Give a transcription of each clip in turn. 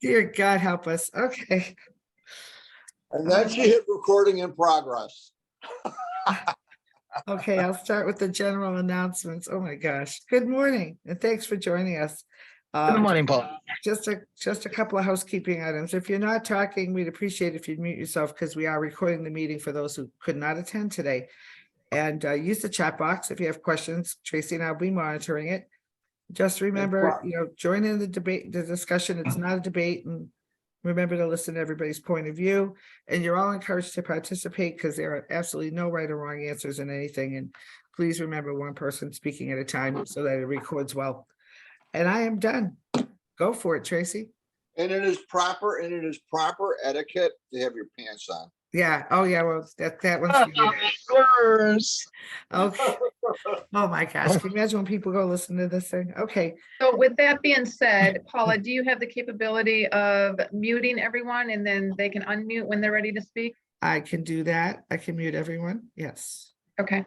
Dear God, help us. Okay. And then she hit recording in progress. Okay, I'll start with the general announcements. Oh my gosh. Good morning, and thanks for joining us. Good morning, Paul. Just a couple of housekeeping items. If you're not talking, we'd appreciate if you'd mute yourself because we are recording the meeting for those who could not attend today. And use the chat box if you have questions. Tracy and I'll be monitoring it. Just remember, join in the debate, the discussion. It's not a debate, and remember to listen to everybody's point of view. And you're all encouraged to participate because there are absolutely no right or wrong answers in anything. And please remember one person speaking at a time so that it records well. And I am done. Go for it, Tracy. And it is proper etiquette to have your pants on. Yeah. Oh yeah. Well, that one's for you. Okay. Oh my gosh. Can you imagine when people go listen to this thing? Okay. So with that being said, Paula, do you have the capability of muting everyone and then they can unmute when they're ready to speak? I can do that. I can mute everyone. Yes. Okay.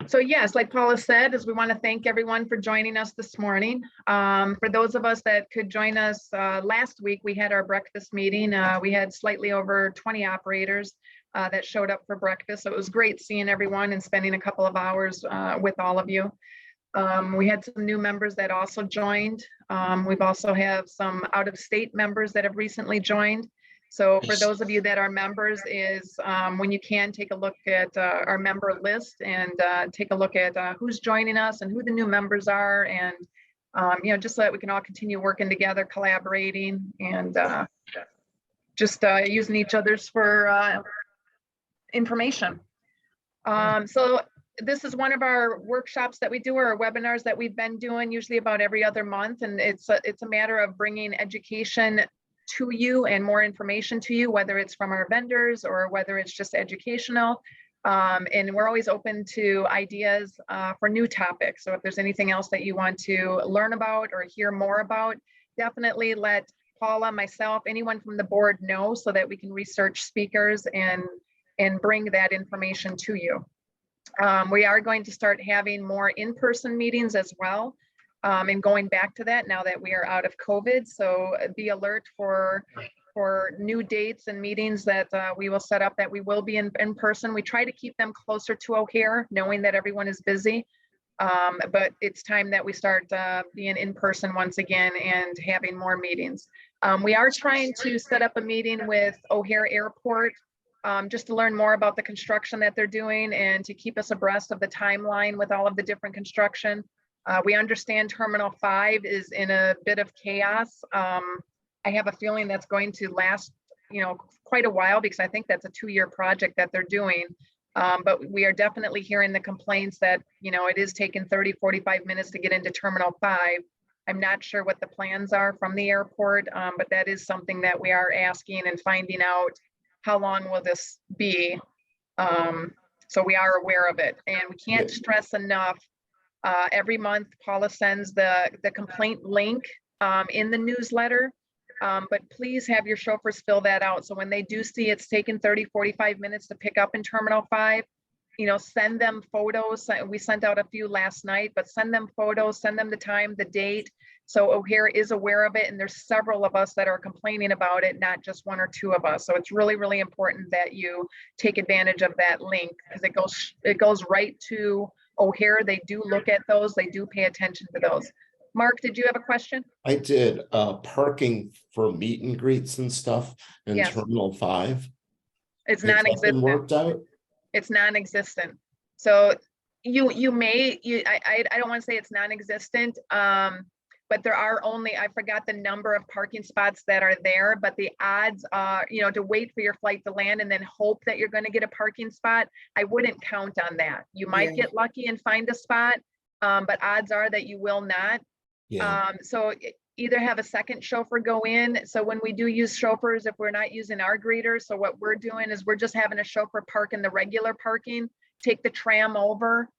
So yes, like Paula said, is we want to thank everyone for joining us this morning. For those of us that could join us last week, we had our breakfast meeting. We had slightly over 20 operators that showed up for breakfast. So it was great seeing everyone and spending a couple of hours with all of you. We had some new members that also joined. We've also have some out-of-state members that have recently joined. So for those of you that are members, is when you can take a look at our member list and take a look at who's joining us and who the new members are, and just so that we can all continue working together, collaborating, and just using each other's for information. So this is one of our workshops that we do, or our webinars that we've been doing usually about every other month, and it's a matter of bringing education to you and more information to you, whether it's from our vendors or whether it's just educational. And we're always open to ideas for new topics. So if there's anything else that you want to learn about or hear more about, definitely let Paula, myself, anyone from the board know so that we can research speakers and bring that information to you. We are going to start having more in-person meetings as well. And going back to that now that we are out of COVID. So be alert for new dates and meetings that we will set up that we will be in person. We try to keep them closer to O'Hare, knowing that everyone is busy. But it's time that we start being in person once again and having more meetings. We are trying to set up a meeting with O'Hare Airport just to learn more about the construction that they're doing and to keep us abreast of the timeline with all of the different construction. We understand Terminal 5 is in a bit of chaos. I have a feeling that's going to last, quite a while, because I think that's a 2-year project that they're doing. But we are definitely hearing the complaints that, it is taking 30, 45 minutes to get into Terminal 5. I'm not sure what the plans are from the airport, but that is something that we are asking and finding out how long will this be. So we are aware of it, and we can't stress enough. Every month, Paula sends the complaint link in the newsletter, but please have your chauffeurs fill that out. So when they do see it's taken 30, 45 minutes to pick up in Terminal 5, send them photos. We sent out a few last night, but send them photos, send them the time, the date. So O'Hare is aware of it, and there's several of us that are complaining about it, not just 1 or 2 of us. So it's really, really important that you take advantage of that link, because it goes right to O'Hare. They do look at those, they do pay attention to those. Mark, did you have a question? I did. Parking for meet and greets and stuff in Terminal 5. It's non-existent. Worked out? It's non-existent. So I don't want to say it's non-existent, but there are only, I forgot the number of parking spots that are there, but the odds are, to wait for your flight to land and then hope that you're going to get a parking spot, I wouldn't count on that. You might get lucky and find a spot, but odds are that you will not. So either have a second chauffeur go in. So when we do use chauffeurs, if we're not using our greeters, so what we're doing is we're just having a chauffeur park in the regular parking, take the tram over,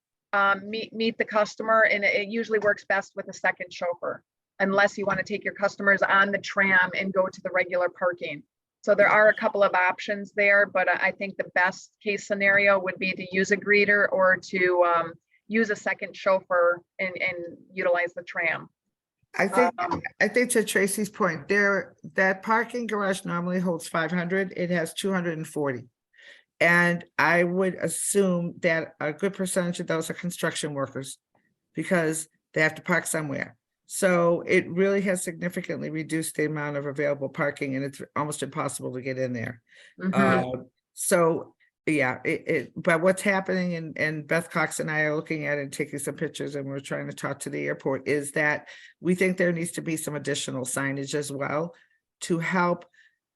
meet the customer, and it usually works best with a second chauffeur, unless you want to take your customers on the tram and go to the regular parking. So there are a couple of options there, but I think the best case scenario would be to use a greeter or to use a second chauffeur and utilize the tram. I think to Tracy's point, that parking garage normally holds 500, it has 240. And I would assume that a good percentage of those are construction workers because they have to park somewhere. So it really has significantly reduced the amount of available parking and it's almost impossible to get in there. So yeah, but what's happening and Beth Cox and I are looking at it and taking some pictures and we're trying to talk to the airport is that we think there needs to be some additional signage as well to help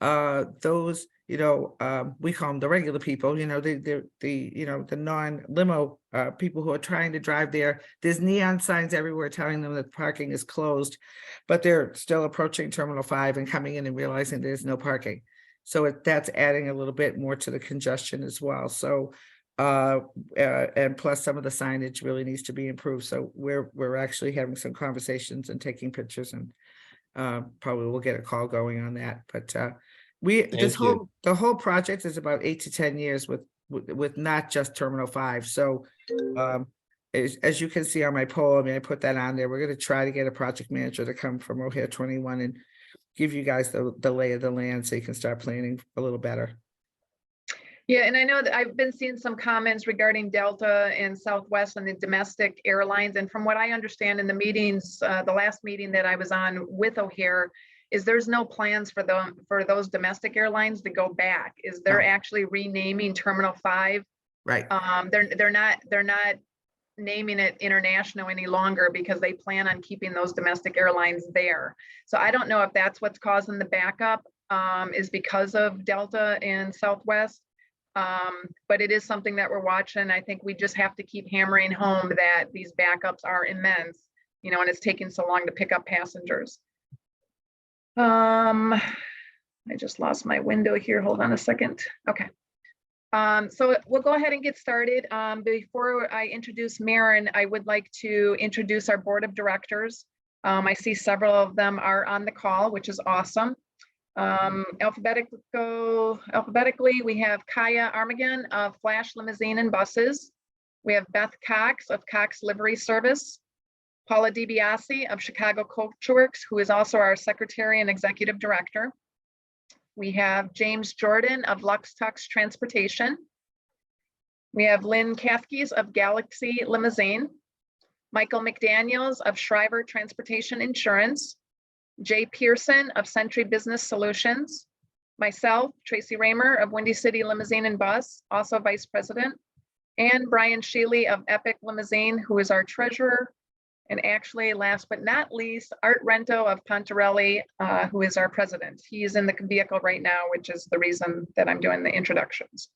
those, we call them the regular people, the non-limo people who are trying to drive there. There's neon signs everywhere telling them that parking is closed, but they're still approaching Terminal 5 and coming in and realizing there's no parking. So that's adding a little bit more to the congestion as well. So, and plus some of the signage really needs to be improved. So we're actually having some conversations and taking pictures and probably we'll get a call going on that. But the whole project is about 8 to 10 years with not just Terminal 5. So as you can see on my poll, I put that on there. We're going to try to get a project manager to come from O'Hare 21 and give you guys the lay of the land so you can start planning a little better. Yeah, and I know that I've been seeing some comments regarding Delta and Southwest and the domestic airlines. And from what I understand in the meetings, the last meeting that I was on with O'Hare, is there's no plans for those domestic airlines to go back. Is they're actually renaming Terminal 5. Right. They're not naming it international any longer because they plan on keeping those domestic airlines there. So I don't know if that's what's causing the backup is because of Delta and Southwest. But it is something that we're watching. I think we just have to keep hammering home that these backups are immense, and it's taking so long to pick up passengers. I just lost my window here. Hold on a second. Okay. So we'll go ahead and get started. Before I introduce Maren, I would like to introduce our board of directors. I see several of them are on the call, which is awesome. Alphabetically, we have Kaya Armagan of Flash Limousine and Buses. We have Beth Cox of Cox Livery Service. Paula DiBiase of Chicago Coachworks, who is also our secretary and executive director. We have James Jordan of Lux Tux Transportation. We have Lynn Kathkes of Galaxy Limousine. Michael McDaniels of Shriver Transportation Insurance. Jay Pearson of Century Business Solutions. Myself, Tracy Raymer of Windy City Limousine and Bus, also vice president. And Brian Sheely of Epic Limousine, who is our treasurer. And actually, last but not least, Art Rento of Pontarelli, who is our president. He is in the vehicle right now, which is the reason that I'm doing the introductions.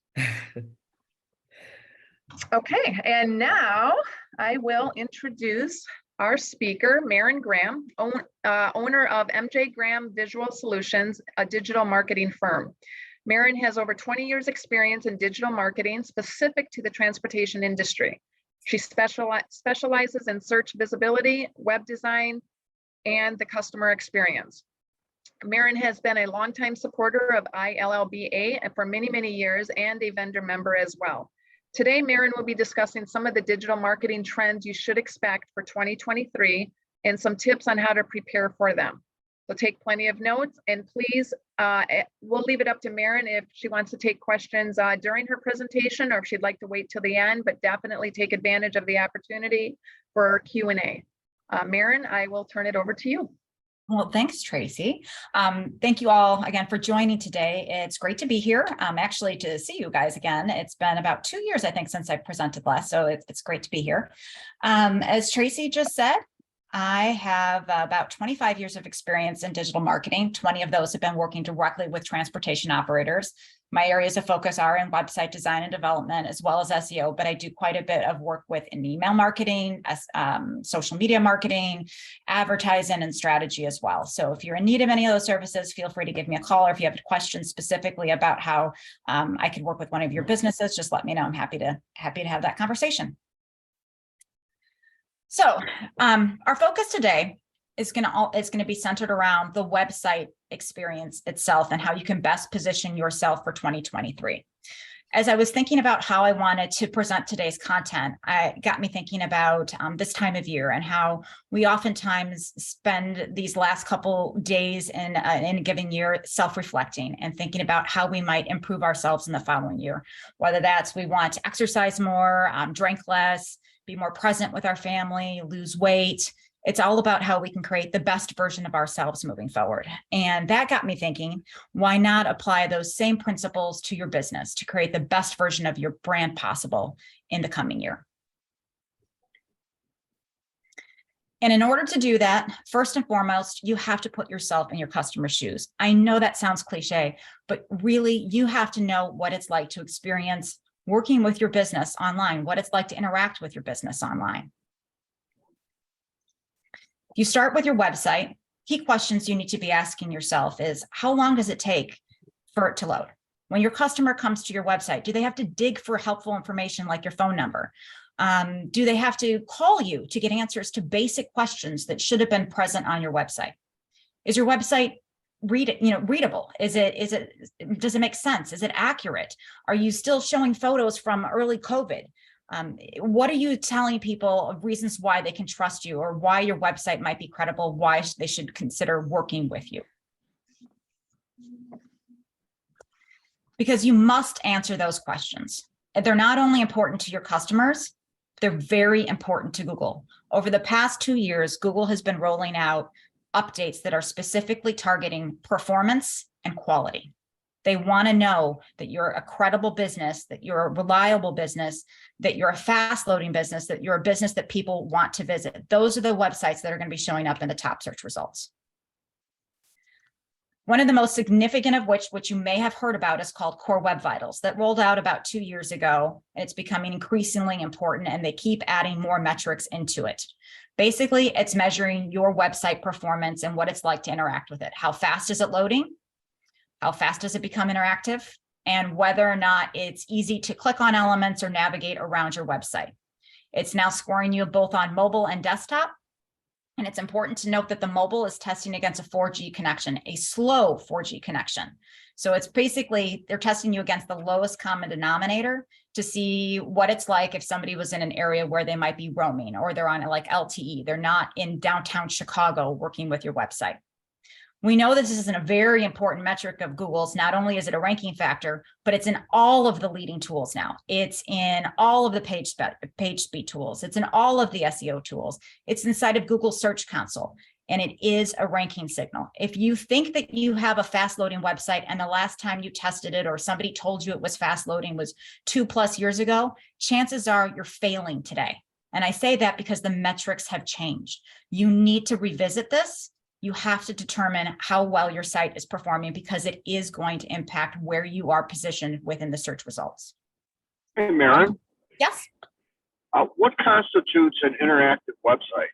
Okay, and now I will introduce our speaker, Maren Graham, owner of MJGraham Visual Solutions, a digital marketing firm. Maren has over 20 years experience in digital marketing specific to the transportation industry. She specializes in search visibility, web design, and the customer experience. Maren has been a longtime supporter of ILLBA for many, many years and a vendor member as well. Today, Maren will be discussing some of the digital marketing trends you should expect for 2023 and some tips on how to prepare for them. So take plenty of notes and please, we'll leave it up to Maren if she wants to take questions during her presentation or if she'd like to wait till the end, but definitely take advantage of the opportunity for Q&A. Maren, I will turn it over to you. Well, thanks, Tracy. Thank you all again for joining today. It's great to be here. Actually, to see you guys again. It's been about 2 years, I think, since I presented last, so it's great to be here. As Tracy just said, I have about 25 years of experience in digital marketing. 20 of those have been working directly with transportation operators. My areas of focus are in website design and development, as well as SEO, but I do quite a bit of work with email marketing, social media marketing, advertising, and strategy as well. So if you're in need of any of those services, feel free to give me a call, or if you have questions specifically about how I could work with one of your businesses, just let me know. I'm happy to have that conversation. So our focus today is going to be centered around the website experience itself and how you can best position yourself for 2023. as I was thinking about how I wanted to present today's content, it got me thinking about this time of year and how we oftentimes spend these last couple days in a given year self-reflecting and thinking about how we might improve ourselves in the following year. Whether that's we want to exercise more, drink less, be more present with our family, lose weight. It's all about how we can create the best version of ourselves moving forward. And that got me thinking, why not apply those same principles to your business to create the best version of your brand possible in the coming year? And in order to do that, first and foremost, you have to put yourself in your customer's shoes. I know that sounds cliche, but really you have to know what it's like to experience working with your business online, what it's like to interact with your business online. You start with your website. Key questions you need to be asking yourself is, how long does it take for it to load? When your customer comes to your website, do they have to dig for helpful information like your phone number? Do they have to call you to get answers to basic questions that should have been present on your website? Is your website readable? Does it make sense? Is it accurate? Are you still showing photos from early COVID? What are you telling people of reasons why they can trust you or why your website might be credible, why they should consider working with you? Because you must answer those questions. They're not only important to your customers, they're very important to Google. Over the past 2 years, Google has been rolling out updates that are specifically targeting performance and quality. They want to know that you're a credible business, that you're a reliable business, that you're a fast loading business, that you're a business that people want to visit. Those are the websites that are going to be showing up in the top search results. One of the most significant of which you may have heard about, is called Core Web Vitals, that rolled out about 2 years ago, and it's becoming increasingly important, and they keep adding more metrics into it. Basically, it's measuring your website performance and what it's like to interact with it. How fast is it loading? How fast does it become interactive? And whether or not it's easy to click on elements or navigate around your website. It's now scoring you both on mobile and desktop. And it's important to note that the mobile is testing against a 4G connection, a slow 4G connection. So it's basically, they're testing you against the lowest common denominator to see what it's like if somebody was in an area where they might be roaming, or they're on like LTE. They're not in downtown Chicago working with your website. We know this is a very important metric of Google's. Not only is it a ranking factor, but it's in all of the leading tools now. It's in all of the page speed tools. It's in all of the SEO tools. It's inside of Google Search Console, and it is a ranking signal. If you think that you have a fast loading website and the last time you tested it or somebody told you it was fast loading was 2+ years ago, chances are you're failing today. And I say that because the metrics have changed. You need to revisit this. You have to determine how well your site is performing, because it is going to impact where you are positioned within the search results. Hey, Maren. Yes. What constitutes an interactive website?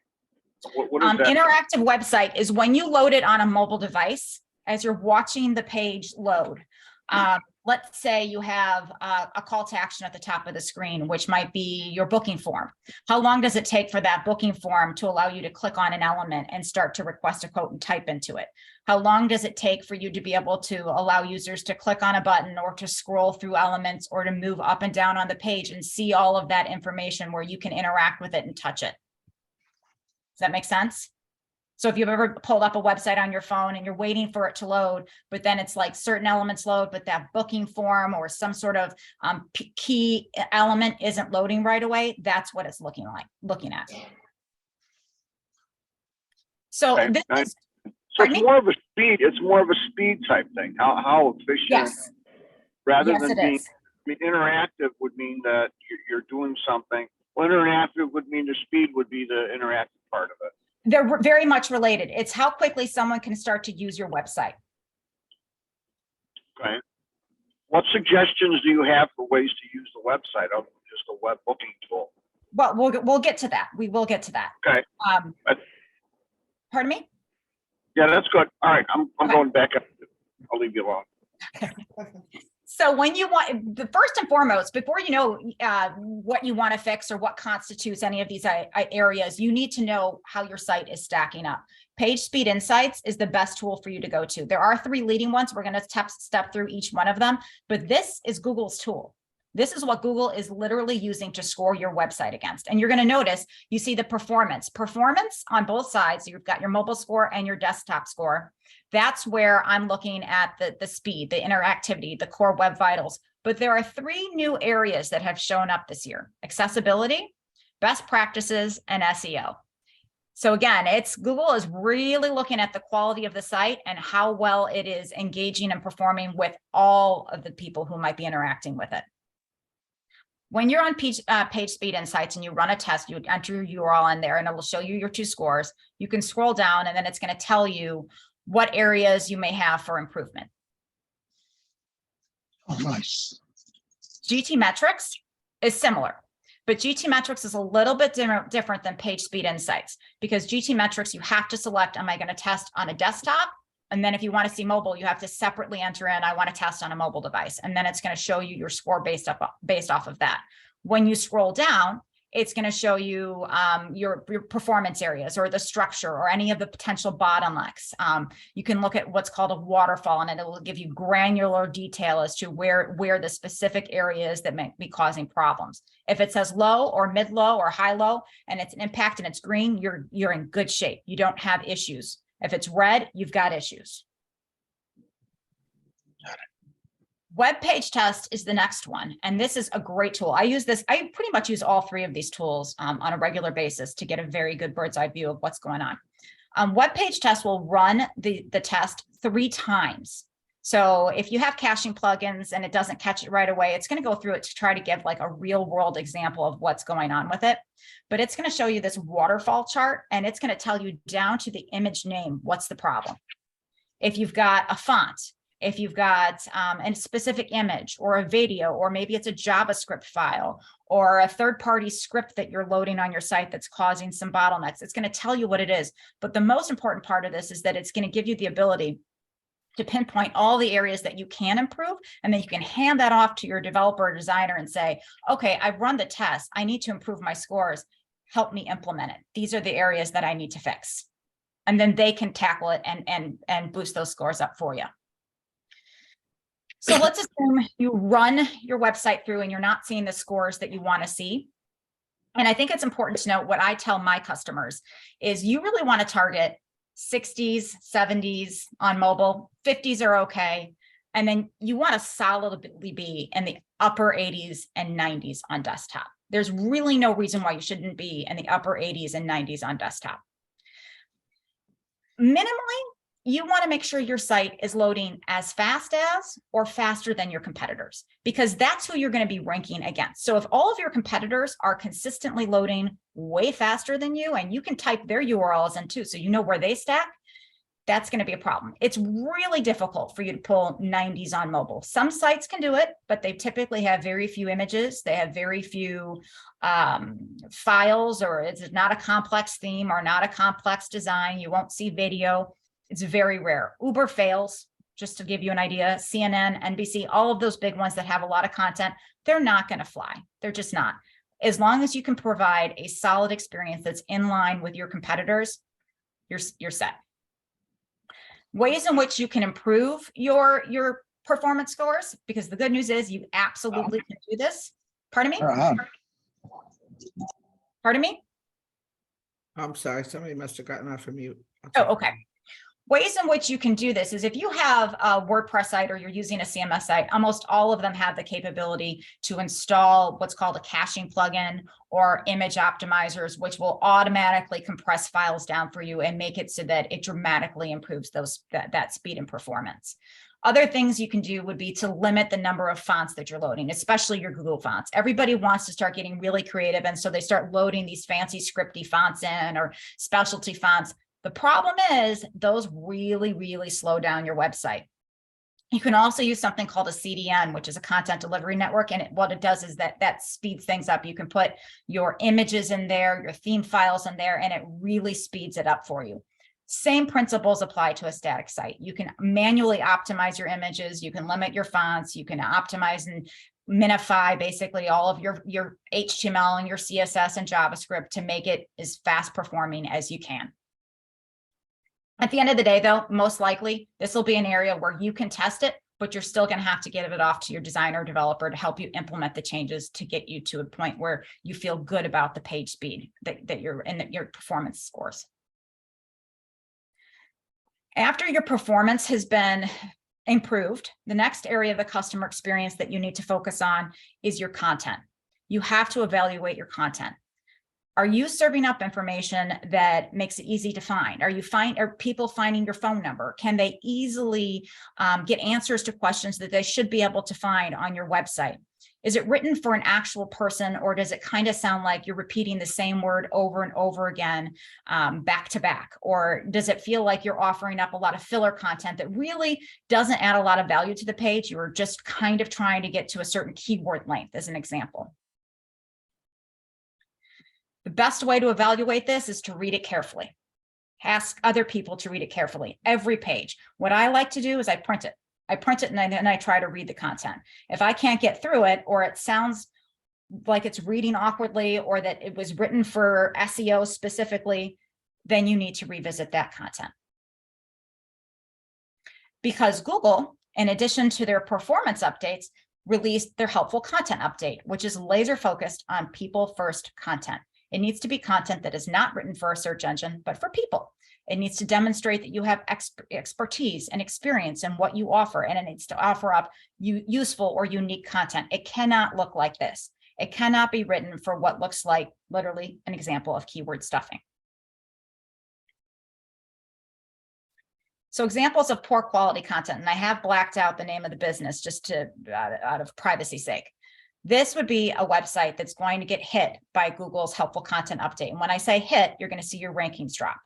What is that? Interactive website is when you load it on a mobile device as you're watching the page load. Let's say you have a call to action at the top of the screen, which might be your booking form. How long does it take for that booking form to allow you to click on an element and start to request a quote and type into it? How long does it take for you to be able to allow users to click on a button or to scroll through elements or to move up and down on the page and see all of that information where you can interact with it and touch it? Does that make sense? So if you've ever pulled up a website on your phone and you're waiting for it to load, but then it's like certain elements load, but that booking form or some sort of key element isn't loading right away, that's what it's looking at. So Okay. this is, So it's more of a speed. It's more of a speed type thing. How efficient? yes, Rather yes, than it being. is. I mean, interactive would mean that you're doing something. Well, interactive would mean the speed would be the interactive part of it. They're very much related. It's how quickly someone can start to use your website. Okay. What suggestions do you have for ways to use the website other than just a web booking tool? Well, we'll get to that. We will get to that. Okay. Pardon me? Yeah, that's good. All right, I'm Okay. going back up. I'll leave you alone. So when you want, the first and foremost, before you know what you want to fix or what constitutes any of these areas, you need to know how your site is stacking up. Page Speed Insights is the best tool for you to go to. There are 3 leading ones. We're going to step through each one of them, but this is Google's tool. This is what Google is literally using to score your website against. And you're going to notice you see the performance on both sides. You've got your mobile score and your desktop score. That's where I'm looking at the speed, the interactivity, the core web vitals. But there are 3 new areas that have shown up this year: accessibility, best practices, and SEO. So again, Google is really looking at the quality of the site and how well it is engaging and performing with all of the people who might be interacting with it. When you're on page speed insights and you run a test, you enter your URL in there and it will show you your 2 scores. You can scroll down and then it's going to tell you what areas you may have for improvement. Oh, nice. GT metrics is similar, but GT metrics is a little bit different than page speed insights, because GT metrics, you have to select, am I going to test on a desktop? And then if you want to see mobile, you have to separately enter in, I want to test on a mobile device. And then it's going to show you your score based off of that. When you scroll down, it's going to show you your performance areas or the structure or any of the potential bottlenecks. You can look at what's called a waterfall, and it will give you granular detail as to where the specific areas that may be causing problems. If it says low or mid-low or high-low and it's an impact and it's green, you're in good shape. You don't have issues. If it's red, you've got issues. Web page test is the next one. And this is a great tool. I pretty much use all 3 of these tools on a regular basis to get a very good bird's eye view of what's going on. Web page test will run the test 3 times. So if you have caching plugins and it doesn't catch it right away, it's going to go through it to try to give like a real world example of what's going on with it. But it's going to show you this waterfall chart, and it's going to tell you down to the image name, what's the problem. If you've got a font, if you've got a specific image or a video, or maybe it's a JavaScript file or a third-party script that you're loading on your site that's causing some bottlenecks, it's going to tell you what it is. But the most important part of this is that it's going to give you the ability to pinpoint all the areas that you can improve, and then you can hand that off to your developer or designer and say, okay, I've run the test. I need to improve my scores. Help me implement it. These are the areas that I need to fix. And then they can tackle it and boost those scores up for you. So let's assume you run your website through and you're not seeing the scores that you want to see. And I think it's important to note what I tell my customers is you really want to target 60s, 70s on mobile, 50s are okay. And then you want to solidly be in the upper 80s and 90s on desktop. There's really no reason why you shouldn't be in the upper 80s and 90s on desktop. Minimally, you want to make sure your site is loading as fast as or faster than your competitors, because that's who you're going to be ranking against. So if all of your competitors are consistently loading way faster than you, and you can type their URLs in too, so you know where they stack, that's going to be a problem. It's really difficult for you to pull 90s on mobile. Some sites can do it, but they typically have very few images. They have very few files, or it's not a complex theme or not a complex design. You won't see video. It's very rare. Uber fails, just to give you an idea. CNN, NBC, all of those big ones that have a lot of content, they're not going to fly. They're just not. As long as you can provide a solid experience that's in line with your competitors, you're set. Ways in which you can improve your performance scores, because the good news is you absolutely can do this. Pardon me? Pardon me? I'm sorry, somebody must have gotten off of mute. Oh, okay. Ways in which you can do this is if you have a WordPress site or you're using a CMS site, almost all of them have the capability to install what's called a caching plugin or image optimizers, which will automatically compress files down for you and make it so that it dramatically improves that speed and performance. Other things you can do would be to limit the number of fonts that you're loading, especially your Google fonts. Everybody wants to start getting really creative, and so they start loading these fancy scripty fonts in or specialty fonts. The problem is those really, really slow down your website. You can also use something called a CDN, which is a content delivery network. And what it does is that speeds things up. You can put your images in there, your theme files in there, and it really speeds it up for you. Same principles apply to a static site. You can manually optimize your images. You can limit your fonts. You can optimize and minify basically all of your HTML and your CSS and JavaScript to make it as fast performing as you can. At the end of the day, though, most likely, this will be an area where you can test it but you're still going to have to give it off to your designer or developer to help you implement the changes to get you to a point where you feel good about the page speed that you're in, your performance scores. After your performance has been improved, the next area of the customer experience that you need to focus on is your content. You have to evaluate your content. Are you serving up information that makes it easy to find? Are people finding your phone number? Can they easily get answers to questions that they should be able to find on your website? Is it written for an actual person, or does it kind of sound like you're repeating the same word over and over again, back to back? Or does it feel like you're offering up a lot of filler content that really doesn't add a lot of value to the page? You're just kind of trying to get to a certain keyword length, as an example. The best way to evaluate this is to read it carefully. Ask other people to read it carefully, every page. What I like to do is I print it. And then I try to read the content. If I can't get through it, or it sounds like it's reading awkwardly, or that it was written for SEO specifically, then you need to revisit that content. Because Google, in addition to their performance updates, released their helpful content update, which is laser focused on people first content. It needs to be content that is not written for a search engine, but for people. It needs to demonstrate that you have expertise and experience in what you offer, and it needs to offer up useful or unique content. It cannot look like this. It cannot be written for what looks like literally an example of keyword stuffing. So examples of poor quality content, and I have blacked out the name of the business just to out of privacy's sake. This would be a website that's going to get hit by Google's helpful content update. And when I say hit, you're going to see your rankings drop.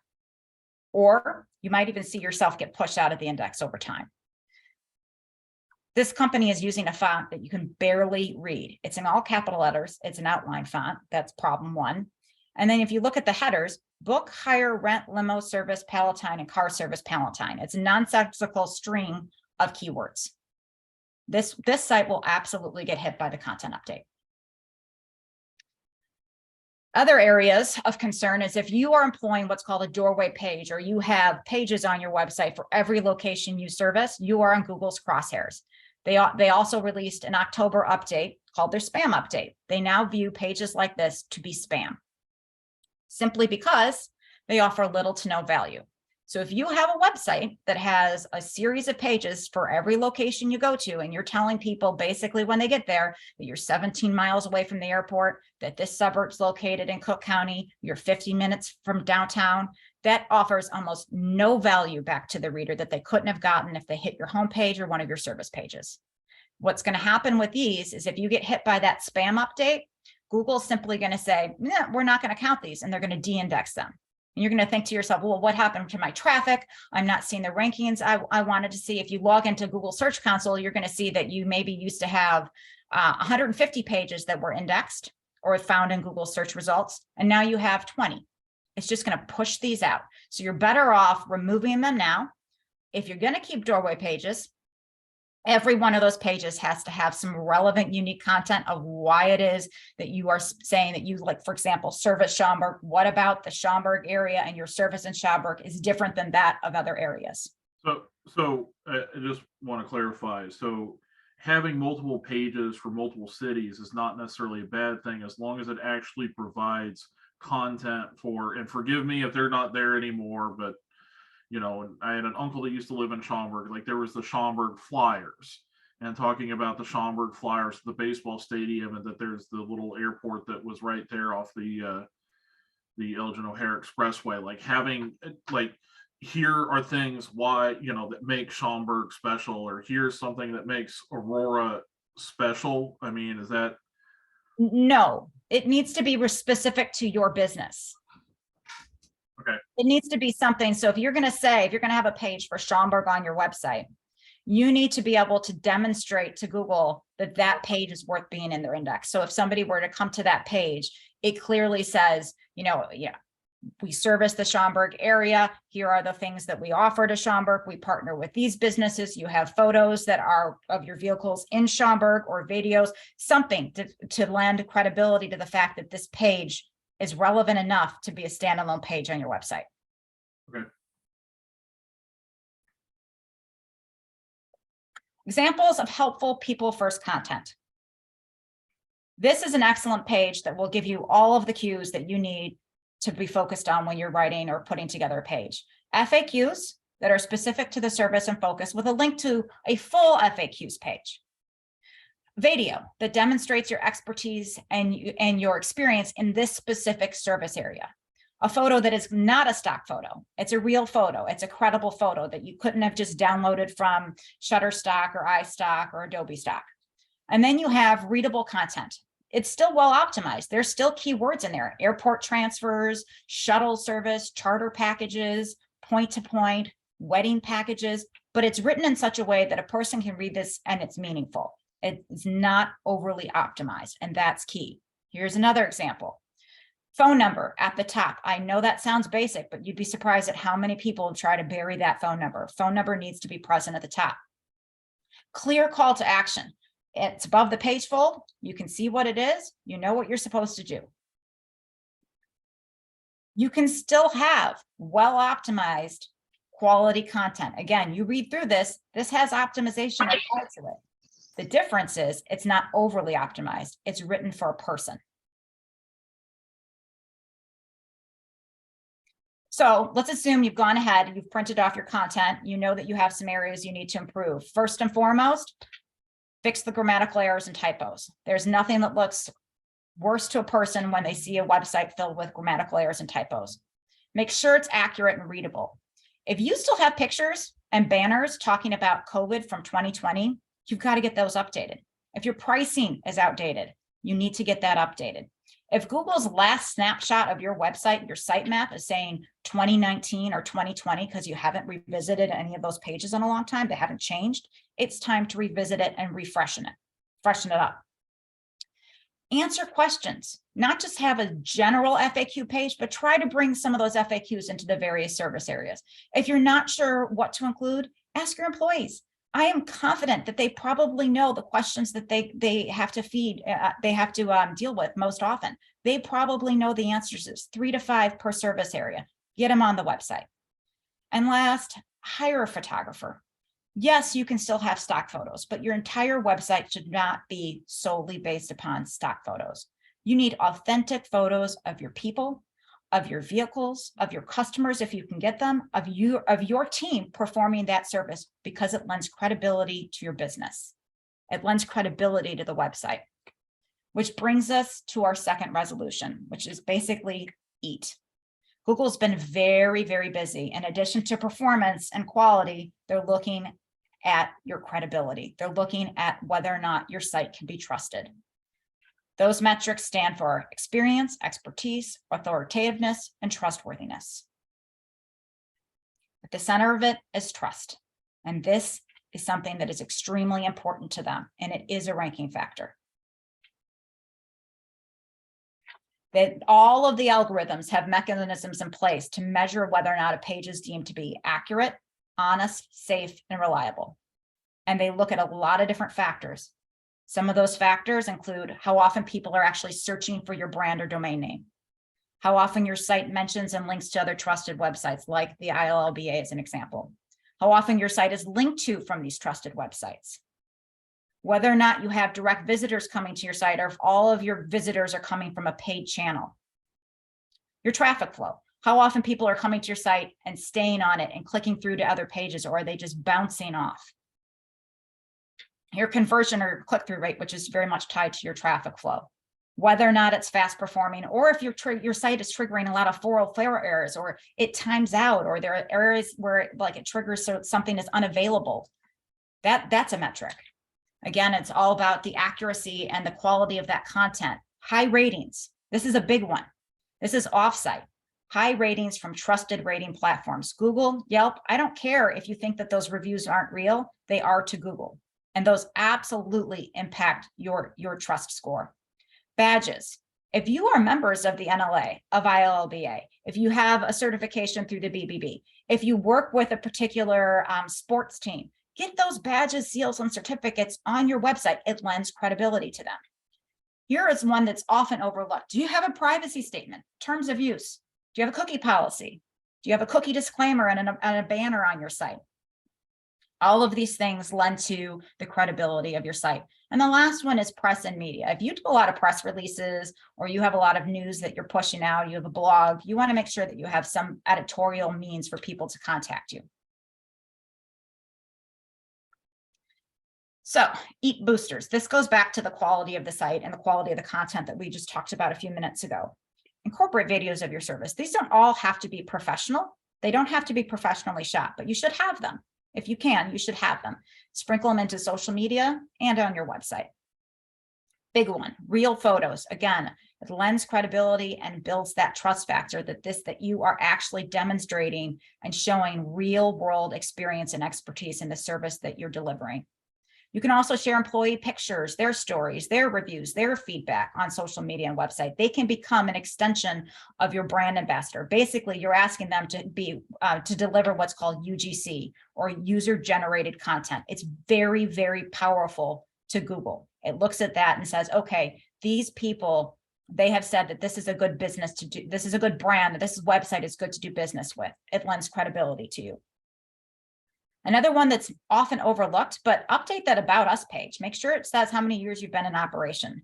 Or you might even see yourself get pushed out of the index over time. This company is using a font that you can barely read. It's in all capital letters. It's an outline font. That's problem one. And then if you look at the headers, book, hire, rent, limo service, Palatine, and car service, Palatine. It's a nonsensical string of keywords. This site will absolutely get hit by the content update. Other areas of concern is if you are employing what's called a doorway page, or you have pages on your website for every location you service, you are on Google's crosshairs. They also released an October update called their spam update. They now view pages like this to be spam, simply because they offer little to no value. So if you have a website that has a series of pages for every location you go to, and you're telling people basically when they get there that you're 17 miles away from the airport, that this suburb's located in Cook County, you're 50 minutes from downtown, that offers almost no value back to the reader that they couldn't have gotten if they hit your homepage or one of your service pages. What's going to happen with these is if you get hit by that spam update, Google's simply going to say, yeah, we're not going to count these, and they're going to de-index them. And you're going to think to yourself, well, what happened to my traffic? I'm not seeing the rankings I wanted to see. If you log into Google Search Console, you're going to see that you maybe used to have 150 pages that were indexed or found in Google search results, and now you have 20. It's just going to push these out. So you're better off removing them now. If you're going to keep doorway pages, every one of those pages has to have some relevant, unique content of why it is that you are saying that you, like, for example, service Schaumburg. What about the Schaumburg area and your service in Schaumburg is different than that of other areas? So I just want to clarify. So having multiple pages for multiple cities is not necessarily a bad thing, as long as it actually provides content for, and forgive me if they're not there anymore, but you know, I had an uncle that used to live in Schaumburg. Like, there was the Schaumburg Flyers, and talking about the Schaumburg Flyers, the baseball stadium, and that there's the little airport that was right there off the Elgin O'Hare Expressway. Like, having, like, here are things why, you know, that make Schaumburg special, or here's something that makes Aurora special. I mean, is that? No, it needs to be specific to your business. Okay. It needs to be something. So if you're going to say, if you're going to have a page for Schaumburg on your website, you need to be able to demonstrate to Google that that page is worth being in their index. So if somebody were to come to that page, it clearly says, you know, yeah, we service the Schaumburg area. Here are the things that we offer to Schaumburg. We partner with these businesses. You have photos that are of your vehicles in Schaumburg, or videos, something to lend credibility to the fact that this page is relevant enough to be a standalone page on your website. Okay. Examples of helpful people first content. This is an excellent page that will give you all of the cues that you need to be focused on when you're writing or putting together a page. FAQs that are specific to the service and focus with a link to a full FAQs page. Video that demonstrates your expertise and your experience in this specific service area. A photo that is not a stock photo. It's a real photo. It's a credible photo that you couldn't have just downloaded from Shutterstock or iStock or Adobe Stock. And then you have readable content. It's still well optimized. There's still keywords in there. Airport transfers, shuttle service, charter packages, point-to-point, wedding packages, but it's written in such a way that a person can read this and it's meaningful. It's not overly optimized, and that's key. Here's another example. Phone number at the top. I know that sounds basic, but you'd be surprised at how many people try to bury that phone number. Phone number needs to be present at the top. Clear call to action. It's above the page fold. You can see what it is. You know what you're supposed to do. You can still have well-optimized quality content. Again, you read through this. This has optimization applied to it. The difference is it's not overly optimized. It's written for a person. So let's assume you've gone ahead, you've printed off your content, you know that you have some areas you need to improve. First and foremost, fix the grammatical errors and typos. There's nothing that looks worse to a person when they see a website filled with grammatical errors and typos. Make sure it's accurate and readable. If you still have pictures and banners talking about COVID from 2020, you've got to get those updated. If your pricing is outdated, you need to get that updated. If Google's last snapshot of your website, your sitemap is saying 2019 or 2020 because you haven't revisited any of those pages in a long time, they haven't changed, it's time to revisit it and freshen it up. Answer questions, not just have a general FAQ page, but try to bring some of those FAQs into the various service areas. If you're not sure what to include, ask your employees. I am confident that they probably know the questions that they have to deal with most often. They probably know the answers. It's 3 to 5 per service area. Get them on the website. And last, hire a photographer. Yes, you can still have stock photos, but your entire website should not be solely based upon stock photos. You need authentic photos of your people, of your vehicles, of your customers, if you can get them, of your team performing that service, because it lends credibility to your business. It lends credibility to the website, which brings us to our second resolution, which is basically eat. Google's been very, very busy. In addition to performance and quality, they're looking at your credibility. They're looking at whether or not your site can be trusted. Those metrics stand for experience, expertise, authoritativeness, and trustworthiness. At the center of it is trust. And this is something that is extremely important to them, and it is a ranking factor. That all of the algorithms have mechanisms in place to measure whether or not a page is deemed to be accurate, honest, safe, and reliable. And they look at a lot of different factors. Some of those factors include how often people are actually searching for your brand or domain name, how often your site mentions and links to other trusted websites, like the ILLBA as an example, how often your site is linked to from these trusted websites, whether or not you have direct visitors coming to your site, or if all of your visitors are coming from a paid channel, your traffic flow, how often people are coming to your site and staying on it and clicking through to other pages, or are they just bouncing off? Your conversion or click-through rate, which is very much tied to your traffic flow, whether or not it's fast performing, or if your site is triggering a lot of 404 errors, or it times out, or there are areas where it triggers so something is unavailable. That's a metric. Again, it's all about the accuracy and the quality of that content. High ratings. This is a big one. This is offsite. High ratings from trusted rating platforms. Google, Yelp, I don't care if you think that those reviews aren't real, they are to Google. And those absolutely impact your trust score. Badges. If you are members of the NLA, of ILLBA, if you have a certification through the BBB, if you work with a particular sports team, get those badges, seals, and certificates on your website. It lends credibility to them. Here is one that's often overlooked. Do you have a privacy statement, terms of use? Do you have a cookie policy? Do you have a cookie disclaimer and a banner on your site? All of these things lend to the credibility of your site. And the last one is press and media. If you do a lot of press releases or you have a lot of news that you're pushing out, you have a blog, you want to make sure that you have some editorial means for people to contact you. So eat boosters. This goes back to the quality of the site and the quality of the content that we just talked about a few minutes ago. Incorporate videos of your service. These don't all have to be professional. They don't have to be professionally shot, but you should have them. If you can, you should have them. Sprinkle them into social media and on your website. Big one, real photos. Again, it lends credibility and builds that trust factor that you are actually demonstrating and showing real world experience and expertise in the service that you're delivering. You can also share employee pictures, their stories, their reviews, their feedback on social media and website. They can become an extension of your brand ambassador. Basically, you're asking them to deliver what's called UGC, or user-generated content. It's very, very powerful to Google. It looks at that and says, okay, these people, they have said that this is a good business to do, this is a good brand, this website is good to do business with. It lends credibility to you. Another one that's often overlooked, but update that About Us page. Make sure it says how many years you've been in operation.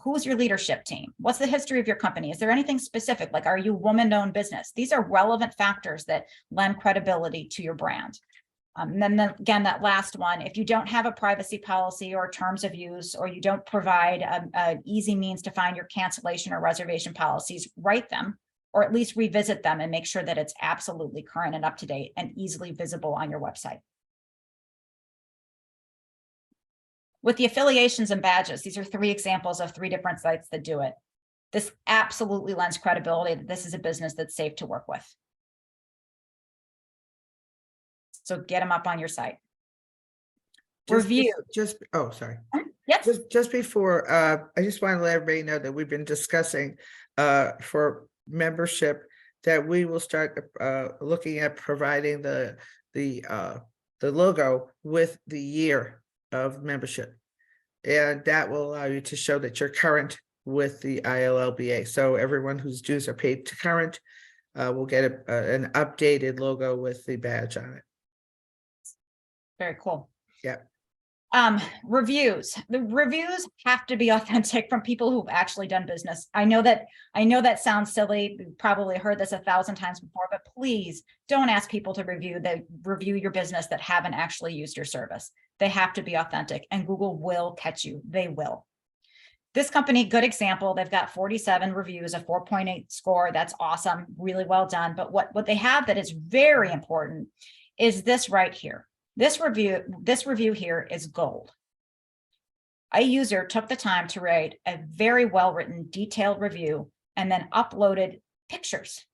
Who's your leadership team? What's the history of your company? Is there anything specific? Like, are you a woman-owned business? These are relevant factors that lend credibility to your brand. And then again, that last one, if you don't have a privacy policy or terms of use, or you don't provide an easy means to find your cancellation or reservation policies, write them, or at least revisit them and make sure that it's absolutely current and up to date and easily visible on your website. With the affiliations and badges, these are 3 examples of 3 different sites that do it. This absolutely lends credibility that this is a business that's safe to work with. So get them up on your site. Review. Oh, sorry. Yes. Just before, I just want to let everybody know that we've been discussing for membership that we will start looking at providing the logo with the year of membership, and that will allow you to show that you're current with the ILLBA. So everyone whose dues are paid to current will get an updated logo with the badge on it. Very cool. Yeah. Reviews. The reviews have to be authentic from people who've actually done business. I know that sounds silly. You've probably heard this 1,000 times before, but please don't ask people to review your business that haven't actually used your service. They have to be authentic, and Google will catch you. They will. This company, good example, they've got 47 reviews, a 4.8 score. That's awesome. Really well done. But what they have that is very important is this right here. This review here is gold. A user took the time to write a very well-written, detailed review and then uploaded pictures.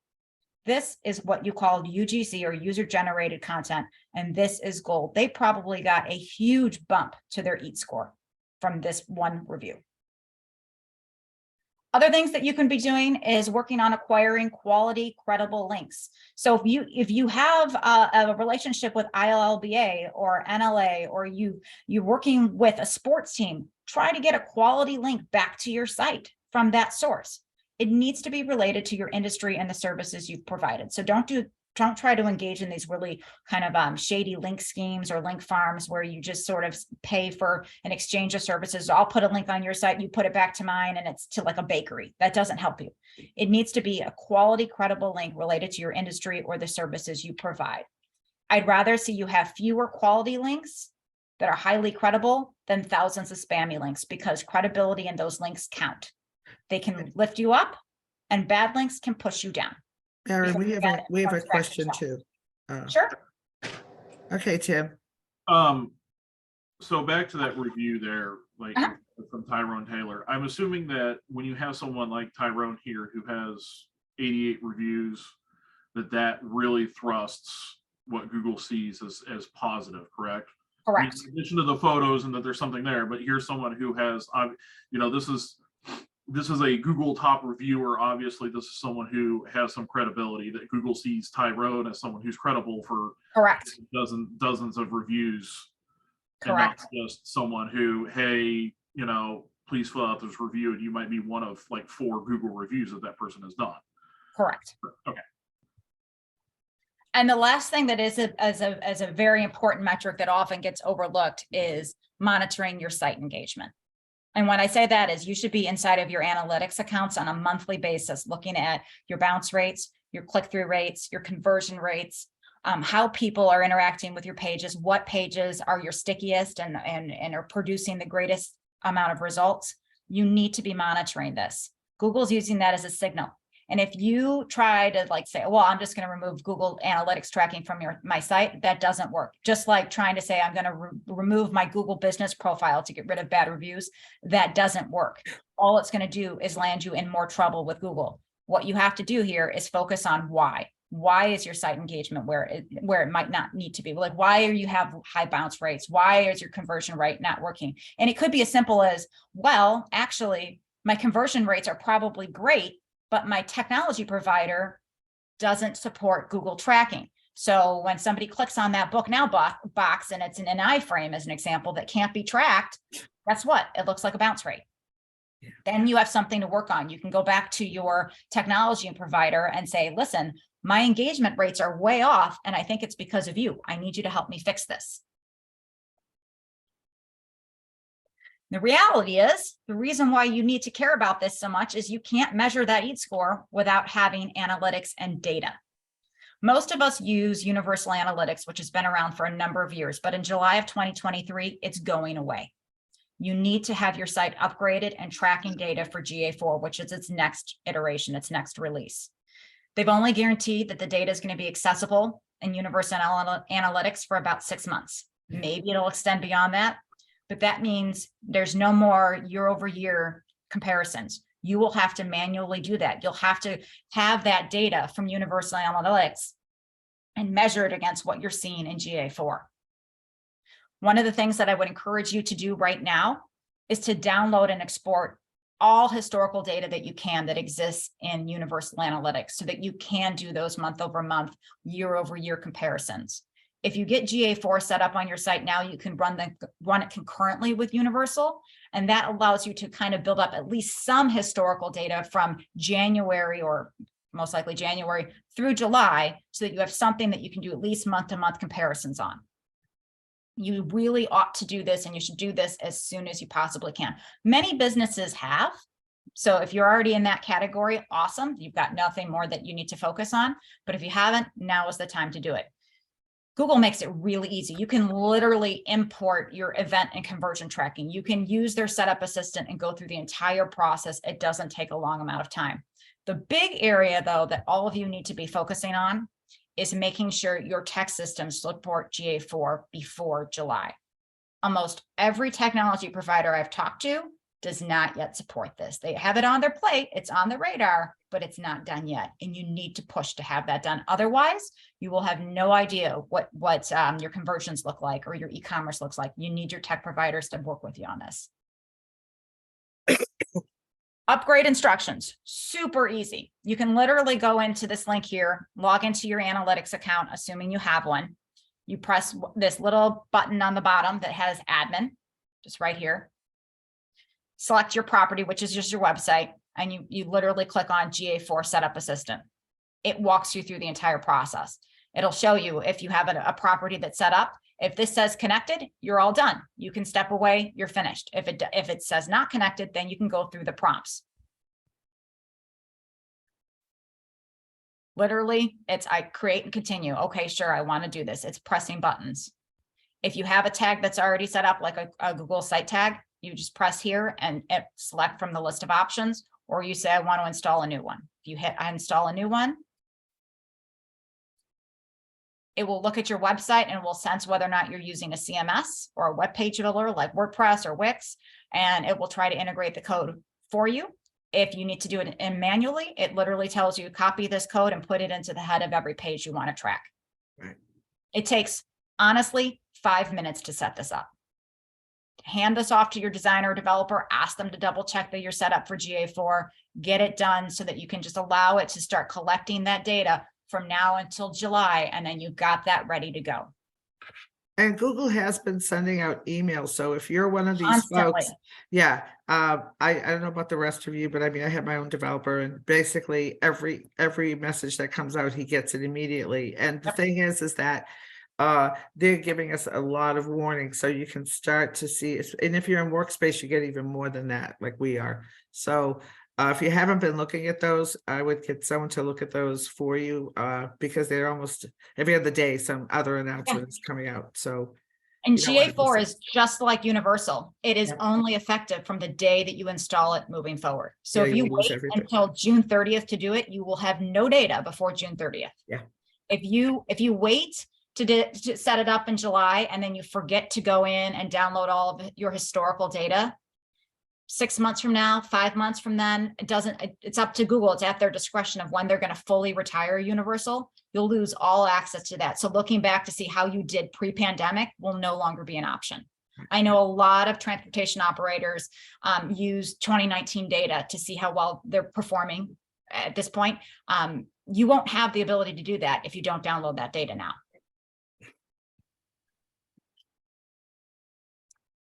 This is what you call UGC, or user-generated content, and this is gold. They probably got a huge bump to their EAT score from this one review. Other things that you can be doing is working on acquiring quality, credible links. So if you have a relationship with ILLBA or NLA, or you're working with a sports team, try to get a quality link back to your site from that source. It needs to be related to your industry and the services you've provided. So don't try to engage in these really kind of shady link schemes or link farms where you just sort of pay for an exchange of services. I'll put a link on your site, you put it back to mine, and it's to like a bakery. That doesn't help you. It needs to be a quality, credible link related to your industry or the services you provide. I'd rather see you have fewer quality links that are highly credible than thousands of spammy links, because credibility in those links count. They can lift you up, and bad links can push you down. Maren, we have a question too. Sure. Okay, Tim. So back to that review there, like from Tyrone Taylor, I'm assuming that when you have someone like Tyrone here who has 88 reviews, that really thrusts what Google sees as positive, correct? Correct. In addition to the photos and that there's something there, but here's someone who has, this is a Google top reviewer. Obviously, this is someone who has some credibility, that Google sees Tyrone as someone who's credible for Correct. dozens of reviews. Correct. And not just someone who, hey, please fill out this review, and you might be one of like 4 Google reviews that person has done. Correct. Okay. And the last thing that is as a very important metric that often gets overlooked is monitoring your site engagement. And when I say that is you should be inside of your analytics accounts on a monthly basis, looking at your bounce rates, your click-through rates, your conversion rates, how people are interacting with your pages, what pages are your stickiest and are producing the greatest amount of results. You need to be monitoring this. Google's using that as a signal. And if you try to like say, well, I'm just going to remove Google Analytics tracking from my site, that doesn't work. Just like trying to say, I'm going to remove my Google business profile to get rid of bad reviews, that doesn't work. All it's going to do is land you in more trouble with Google. What you have to do here is focus on why. Why is your site engagement where it might not need to be? Like, why are you have high bounce rates? Why is your conversion rate not working? And it could be as simple as, well, actually, my conversion rates are probably great, but my technology provider doesn't support Google tracking. So when somebody clicks on that book now box and it's in an iframe as an example that can't be tracked, guess what? It looks like a bounce rate. Yeah. Then you have something to work on. You can go back to your technology provider and say, listen, my engagement rates are way off, and I think it's because of you. I need you to help me fix this. The reality is, the reason why you need to care about this so much is you can't measure that EAT score without having analytics and data. Most of us use Universal Analytics, which has been around for a number of years, but in July of 2023, it's going away. You need to have your site upgraded and tracking data for GA4, which is its next iteration, its next release. They've only guaranteed that the data is going to be accessible in Universal Analytics for about 6 months. Maybe it'll extend beyond that, but that means there's no more year-over-year comparisons. You will have to manually do that. You'll have to have that data from Universal Analytics and measure it against what you're seeing in GA4. One of the things that I would encourage you to do right now is to download and export all historical data that you can that exists in Universal Analytics so that you can do those month-over-month, year-over-year comparisons. If you get GA4 set up on your site now, you can run it concurrently with Universal, and that allows you to kind of build up at least some historical data from January, or most likely January, through July, so that you have something that you can do at least month-to-month comparisons on. You really ought to do this, and you should do this as soon as you possibly can. Many businesses have. So if you're already in that category, awesome. You've got nothing more that you need to focus on. But if you haven't, now is the time to do it. Google makes it really easy. You can literally import your event and conversion tracking. You can use their setup assistant and go through the entire process. It doesn't take a long amount of time. The big area, though, that all of you need to be focusing on is making sure your tech systems support GA4 before July. Almost every technology provider I've talked to does not yet support this. They have it on their plate, it's on the radar, but it's not done yet. And you need to push to have that done. Otherwise, you will have no idea what your conversions look like or your e-commerce looks like. You need your tech providers to work with you on this. Upgrade instructions, super easy. You can literally go into this link here, log into your analytics account, assuming you have one. You press this little button on the bottom that has admin, just right here. Select your property, which is just your website, and you literally click on GA4 Setup Assistant. It walks you through the entire process. It'll show you if you have a property that's set up. If this says connected, you're all done. You can step away, you're finished. If it says not connected, then you can go through the prompts. Literally, it's I create and continue. Okay, sure, I want to do this. It's pressing buttons. If you have a tag that's already set up, like a Google site tag, you just press here and select from the list of options, or you say, I want to install a new one. If you hit install a new one, it will look at your website and will sense whether or not you're using a CMS or a web page builder like WordPress or Wix, and it will try to integrate the code for you. If you need to do it manually, it literally tells you copy this code and put it into the head of every page you want to track. Right. It takes, honestly, 5 minutes to set this up. Hand this off to your designer or developer, ask them to double check that you're set up for GA4, get it done so that you can just allow it to start collecting that data from now until July, and then you've got that ready to go. And Google has been sending out emails, so if you're one of these Constantly. folks, yeah, I don't know about the rest of you, but I mean, I have my own developer, and basically every message that comes out, he gets it immediately. And the Yep. thing is that they're giving us a lot of warnings, so you can start to see, and if you're in workspace, you get even more than that, like we are. So if you haven't been looking at those, I would get someone to look at those for you, because they're almost every other day, some other announcement is coming out, so. And you don't wanna GA4 miss is just like Universal. It is Yep. only effective from the day that you install it moving forward. So Yeah, if you you'll lose wait everything. until June 30th to do it, you will have no data before June 30th. Yeah. If you wait to set it up in July and then you forget to go in and download all of your historical data, 6 months from now, 5 months from then, it's up to Google. It's at their discretion of when they're going to fully retire Universal. You'll lose all access to that. So looking back to see how you did pre-pandemic will no longer be an option. I know a lot of transportation operators use 2019 data to see how well they're performing at this point. You won't have the ability to do that if you don't download that data now.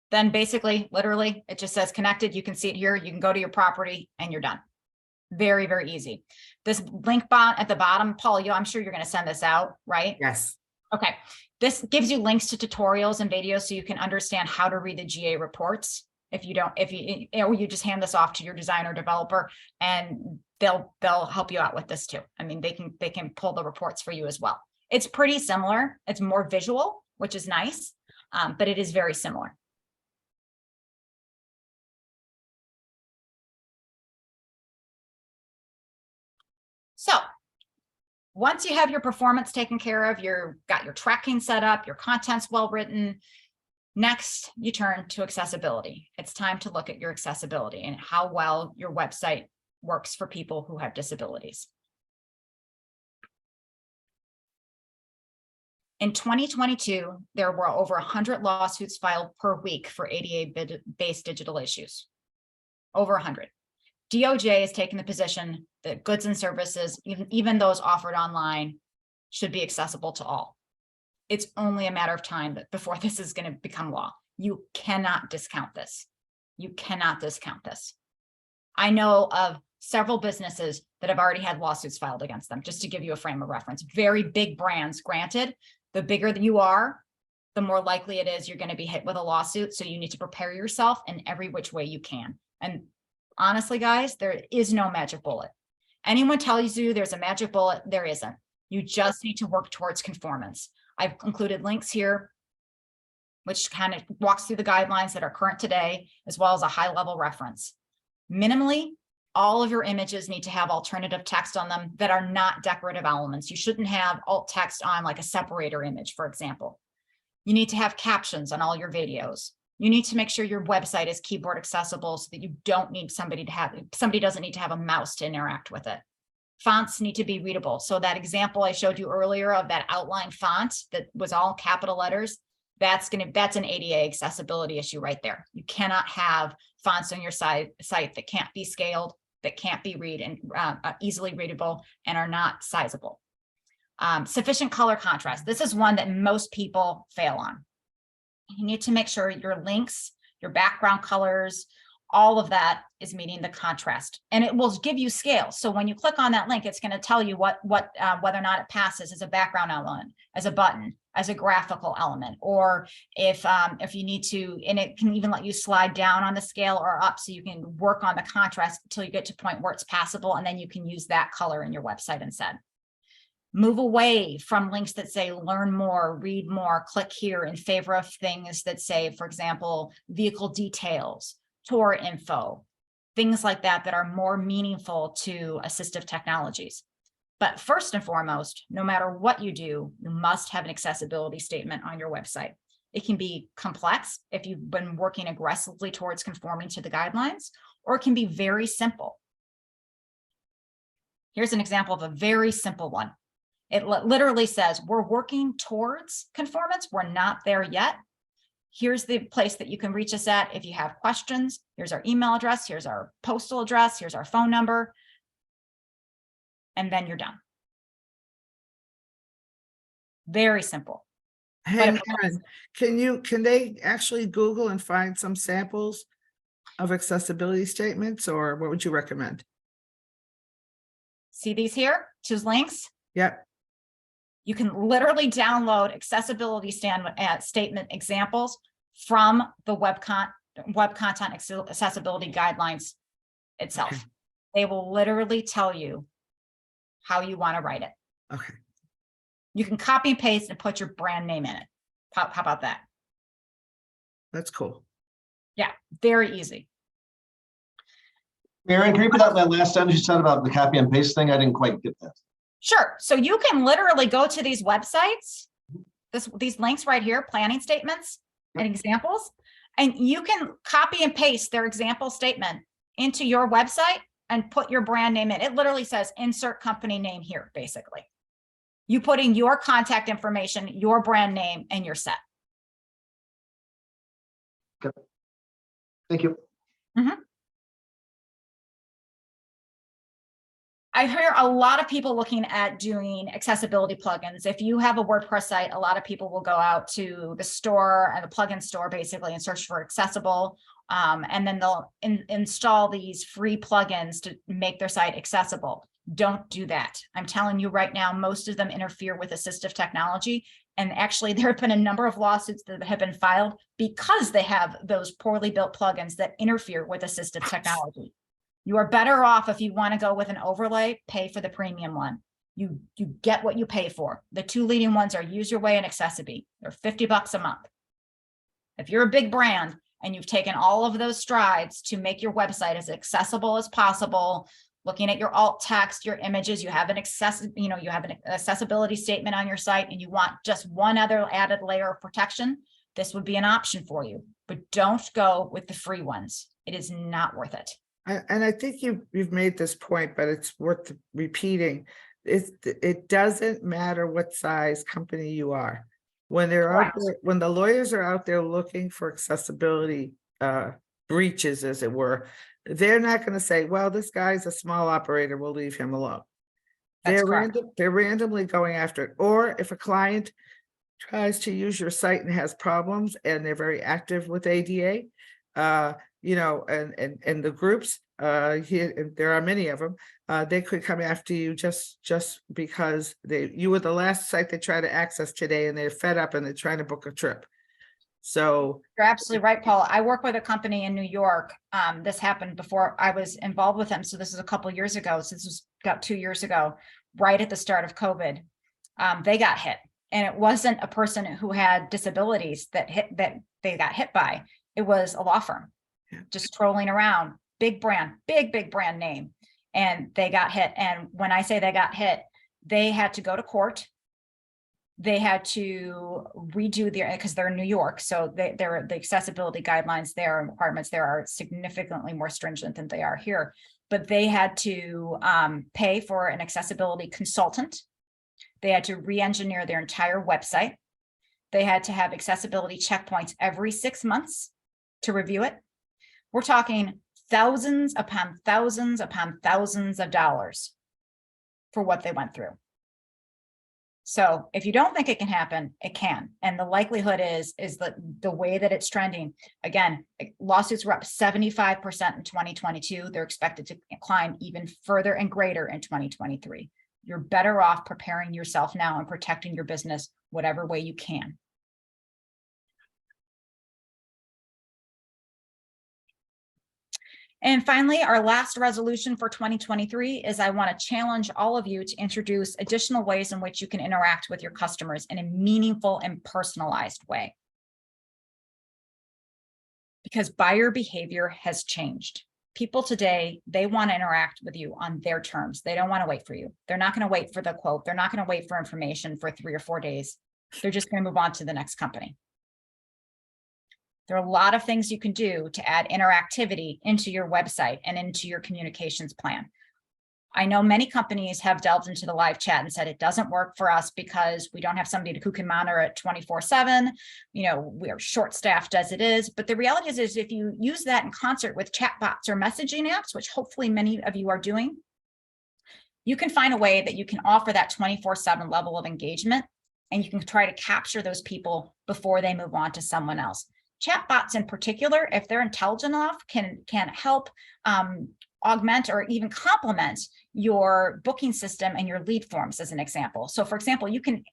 Then basically, literally, it just says connected. You can see it here. You can go to your property and you're done. Very, very easy. This link bot at the bottom, Paul, I'm sure you're going to send this out, right? Yes. Okay. This gives you links to tutorials and videos so you can understand how to read the GA reports. If you just hand this off to your designer developer and they'll help you out with this too. I mean, they can pull the reports for you as well. It's pretty similar. It's more visual, which is nice, but it is very similar. So once you have your performance taken care of, got your tracking set up, your content's well written, next you turn to accessibility. It's time to look at your accessibility and how well your website works for people who have disabilities. In 2022, there were over 100 lawsuits filed per week for ADA-based digital issues. Over 100. DOJ has taken the position that goods and services, even those offered online, should be accessible to all. It's only a matter of time before this is going to become law. You cannot discount this. You cannot discount this. I know of several businesses that have already had lawsuits filed against them, just to give you a frame of reference. Very big brands, granted, the bigger that you are, the more likely it is you're going to be hit with a lawsuit. So you need to prepare yourself in every which way you can. And honestly, guys, there is no magic bullet. Anyone tells you there's a magic bullet, there isn't. You just need to work towards conformance. I've included links here, which kind of walks through the guidelines that are current today, as well as a high-level reference. Minimally, all of your images need to have alternative text on them that are not decorative elements. You shouldn't have alt text on like a separator image, for example. You need to have captions on all your videos. You need to make sure your website is keyboard accessible so that you don't need somebody doesn't need to have a mouse to interact with it. Fonts need to be readable. So that example I showed you earlier of that outline font that was all capital letters, that's an ADA accessibility issue right there. You cannot have fonts on your site that can't be scaled, that can't be easily readable, and are not sizable. Sufficient color contrast. This is one that most people fail on. You need to make sure your links, your background colors, all of that is meeting the contrast, and it will give you scale. So when you click on that link, it's going to tell you whether or not it passes as a background element, as a button, as a graphical element, or if you need to, and it can even let you slide down on the scale or up so you can work on the contrast until you get to a point where it's passable, and then you can use that color in your website instead. Move away from links that say learn more, read more, click here, in favor of things that say, for example, vehicle details, tour info, things like that that are more meaningful to assistive technologies. But first and foremost, no matter what you do, you must have an accessibility statement on your website. It can be complex if you've been working aggressively towards conforming to the guidelines, or it can be very simple. Here's an example of a very simple one. It literally says, we're working towards conformance. We're not there yet. Here's the place that you can reach us at if you have questions. Here's our email address. Here's our postal address. Here's our phone number. And then you're done. Very simple. Hey, if- Maren, can they actually Google and find some samples of accessibility statements, or what would you recommend? See these here, choose links. Yep, You can literally download accessibility statement examples from the web content accessibility guidelines itself. Okay. They will literally tell you how you want to write it. okay. You can copy and paste and put your brand name in it. How about that? That's cool. Yeah, very easy. Maren, can you repeat that last sentence you said about the copy and paste thing? I didn't quite get that. Sure. So you can literally go to these websites, these links right here, planning statements and examples, and you can copy and paste their example statement into your website and put your brand name in. It literally says insert company name here, basically. You put in your contact information, your brand name, and you're set. Thank you. I hear a lot of people looking at doing accessibility plugins. If you have a WordPress site, a lot of people will go out to the store and the plugin store basically and search for accessible. And then they'll install these free plugins to make their site accessible. Don't do that. I'm telling you right now, most of them interfere with assistive technology. And actually, there have been a number of lawsuits that have been filed because they have those poorly built plugins that interfere with assistive technology. You are better off if you want to go with an overlay, pay for the premium one. You get what you pay for. The two leading ones are Use Your Way and Accessibility. They're $50 a month. If you're a big brand and you've taken all of those strides to make your website as accessible as possible, looking at your alt text, your images, you have an accessibility statement on your site, and you want just one other added layer of protection, this would be an option for you. But don't go with the free ones. It is not worth it. And I think you've made this point, but it's worth repeating. It doesn't matter what size company you are. When they're out there, when the lawyers are out there looking for accessibility breaches, as it were, they're not going to say, well, this guy's a small operator, we'll leave him alone. That's correct. They're randomly going after it. Or if a client tries to use your site and has problems and they're very active with ADA, you know, and the groups here, and there are many of them, they could come after you just because you were the last site they try to access today, and they're fed up and they're trying to book a trip. So you're absolutely right, Paul. I work with a company in New York. This happened before I was involved with them. So this is a couple of years ago. So this was about 2 years ago, right at the start of COVID. They got hit, and it wasn't a person who had disabilities that they got hit by. It was a law firm just trolling around, big brand name, and they got hit. And when I say they got hit, they had to go to court. They had to redo their, because they're in New York, so the accessibility guidelines there and requirements there are significantly more stringent than they are here. But they had to pay for an accessibility consultant. They had to re-engineer their entire website. They had to have accessibility checkpoints every 6 months to review it. We're talking thousands upon thousands upon thousands of dollars for what they went through. So if you don't think it can happen, it can. And the likelihood is that the way that it's trending, again, lawsuits were up 75% in 2022. They're expected to climb even further and greater in 2023. You're better off preparing yourself now and protecting your business whatever way you can. And finally, our last resolution for 2023 is I want to challenge all of you to introduce additional ways in which you can interact with your customers in a meaningful and personalized way. Because buyer behavior has changed. People today, they want to interact with you on their terms. They don't want to wait for you. They're not going to wait for the quote. They're not going to wait for information for 3 or 4 days. They're just going to move on to the next company. There are a lot of things you can do to add interactivity into your website and into your communications plan. I know many companies have delved into the live chat and said it doesn't work for us because we don't have somebody who can monitor it 24/7. You know, we are short-staffed as it is. But the reality is if you use that in concert with chatbots or messaging apps, which hopefully many of you are doing, you can find a way that you can offer that 24/7 level of engagement and you can try to capture those people before they move on to someone else. Chatbots in particular, if they're intelligent enough, can help augment or even complement your booking system and your lead forms, as an example. So for example, you can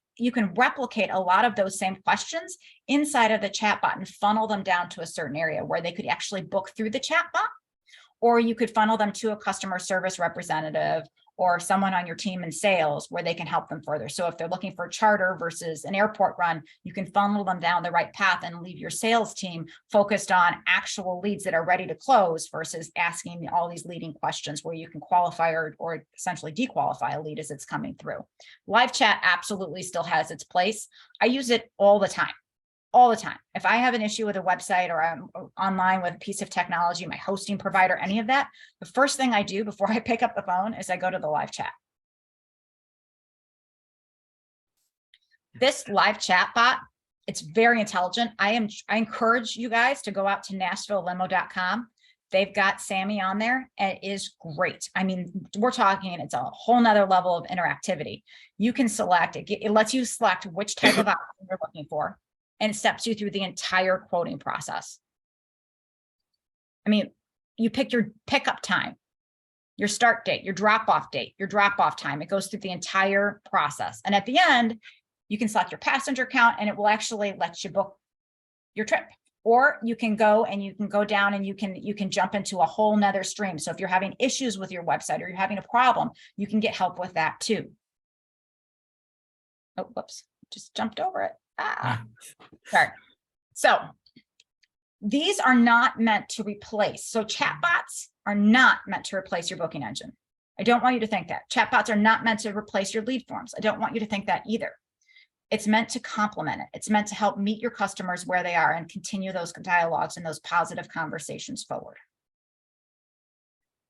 replicate a lot of those same questions inside of the chatbot and funnel them down to a certain area where they could actually book through the chatbot, or you could funnel them to a customer service representative or someone on your team in sales where they can help them further. So if they're looking for a charter versus an airport run, you can funnel them down the right path and leave your sales team focused on actual leads that are ready to close versus asking all these leading questions where you can qualify or essentially dequalify a lead as it's coming through. Live chat absolutely still has its place. I use it all the time. All the time. If I have an issue with a website or I'm online with a piece of technology, my hosting provider, any of that, the first thing I do before I pick up the phone is I go to the live chat. This live chat bot, it's very intelligent. I encourage you guys to go out to NashvilleLimo.com. They've got Sammy on there, and it is great. I mean, we're talking, it's a whole nother level of interactivity. You can select, it lets you select which type of option you're looking for, and it steps you through the entire quoting process. I mean, you pick your pickup time, your start date, your drop-off date, your drop-off time. It goes through the entire process. And at the end, you can select your passenger count, and it will actually let you book your trip. Or you can go down and you can jump into a whole nother stream. So if you're having issues with your website or you're having a problem, you can get help with that too. Oh, whoops, just jumped over it. Sorry. So these are not meant to replace. So chatbots are not meant to replace your booking engine. I don't want you to think that. Chatbots are not meant to replace your lead forms. I don't want you to think that either. It's meant to complement it. It's meant to help meet your customers where they are and continue those dialogues and those positive conversations forward.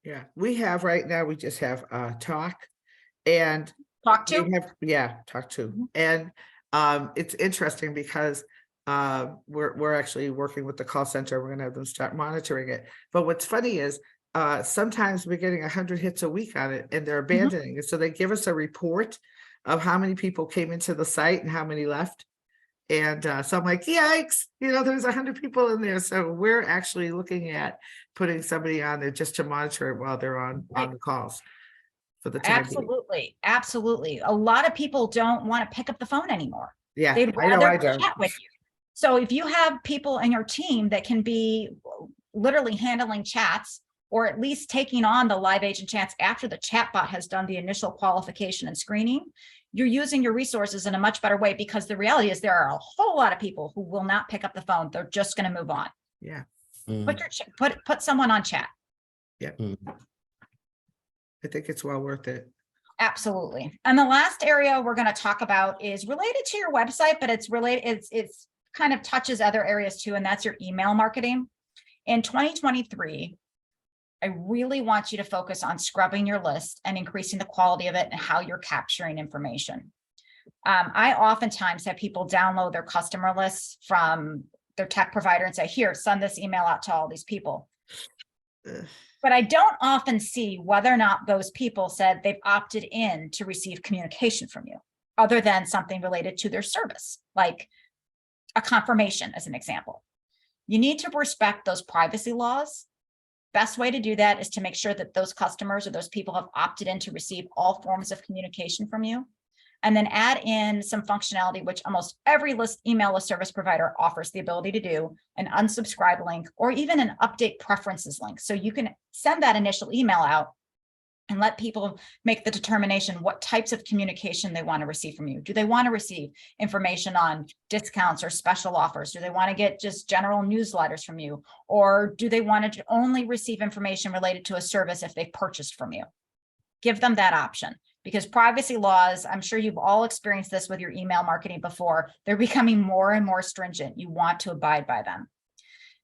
Yeah, we have right now, we just have talk and Talk to. talk to. And it's interesting because we're actually working with the call center. We're going to have them start monitoring it. But what's funny is sometimes we're getting 100 hits a week on it and they're abandoning it. So they give us a report of how many people came into the site and how many left. And so I'm like, yikes, there's 100 people in there. So we're actually looking at putting somebody on there just to monitor it while they're on the calls. For the time being. Absolutely. A lot of people don't want to pick up the phone anymore. Yeah, They'd I know rather I don't. chat with you. So if you have people in your team that can be literally handling chats, or at least taking on the live agent chats after the chatbot has done the initial qualification and screening, you're using your resources in a much better way, because the reality is there are a whole lot of people who will not pick up the phone. They're just going to move on. Yeah. Put someone on chat. Yeah. I think it's well worth it. Absolutely. And the last area we're going to talk about is related to your website, but it's related, it's kind of touches other areas too, and that's your email marketing. In 2023, I really want you to focus on scrubbing your list and increasing the quality of it and how you're capturing information. I oftentimes have people download their customer lists from their tech provider and say, here, send this email out to all these people. But I don't often see whether or not those people said they've opted in to receive communication from you, other than something related to their service, like a confirmation as an example. You need to respect those privacy laws. Best way to do that is to make sure that those customers or those people have opted in to receive all forms of communication from you. And then add in some functionality, which almost every email list service provider offers the ability to do, an unsubscribe link, or even an update preferences link. So you can send that initial email out and let people make the determination what types of communication they want to receive from you. Do they want to receive information on discounts or special offers? Do they want to get just general newsletters from you? Or do they want to only receive information related to a service if they've purchased from you? Give them that option. Because privacy laws, I'm sure you've all experienced this with your email marketing before, they're becoming more and more stringent. You want to abide by them.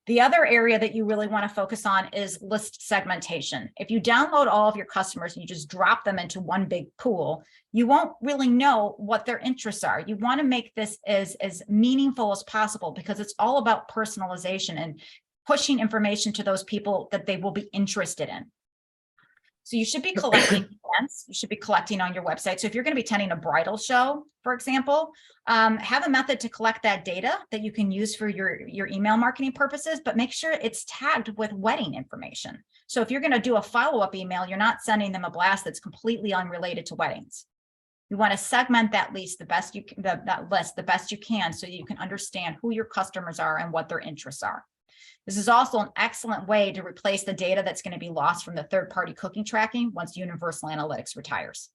The other area that you really want to focus on is list segmentation. If you download all of your customers and you just drop them into one big pool, you won't really know what their interests are. You want to make this as meaningful as possible, because it's all about personalization and pushing information to those people that they will be interested in. So you should be collecting events. You should be collecting on your website. So if you're going to be attending a bridal show, for example, have a method to collect that data that you can use for your email marketing purposes, but make sure it's tagged with wedding information. So if you're going to do a follow-up email, you're not sending them a blast that's completely unrelated to weddings. You want to segment that list the best you can, so you can understand who your customers are and what their interests are. This is also an excellent way to replace the data that's going to be lost from the third-party cookie tracking once Universal Analytics retires.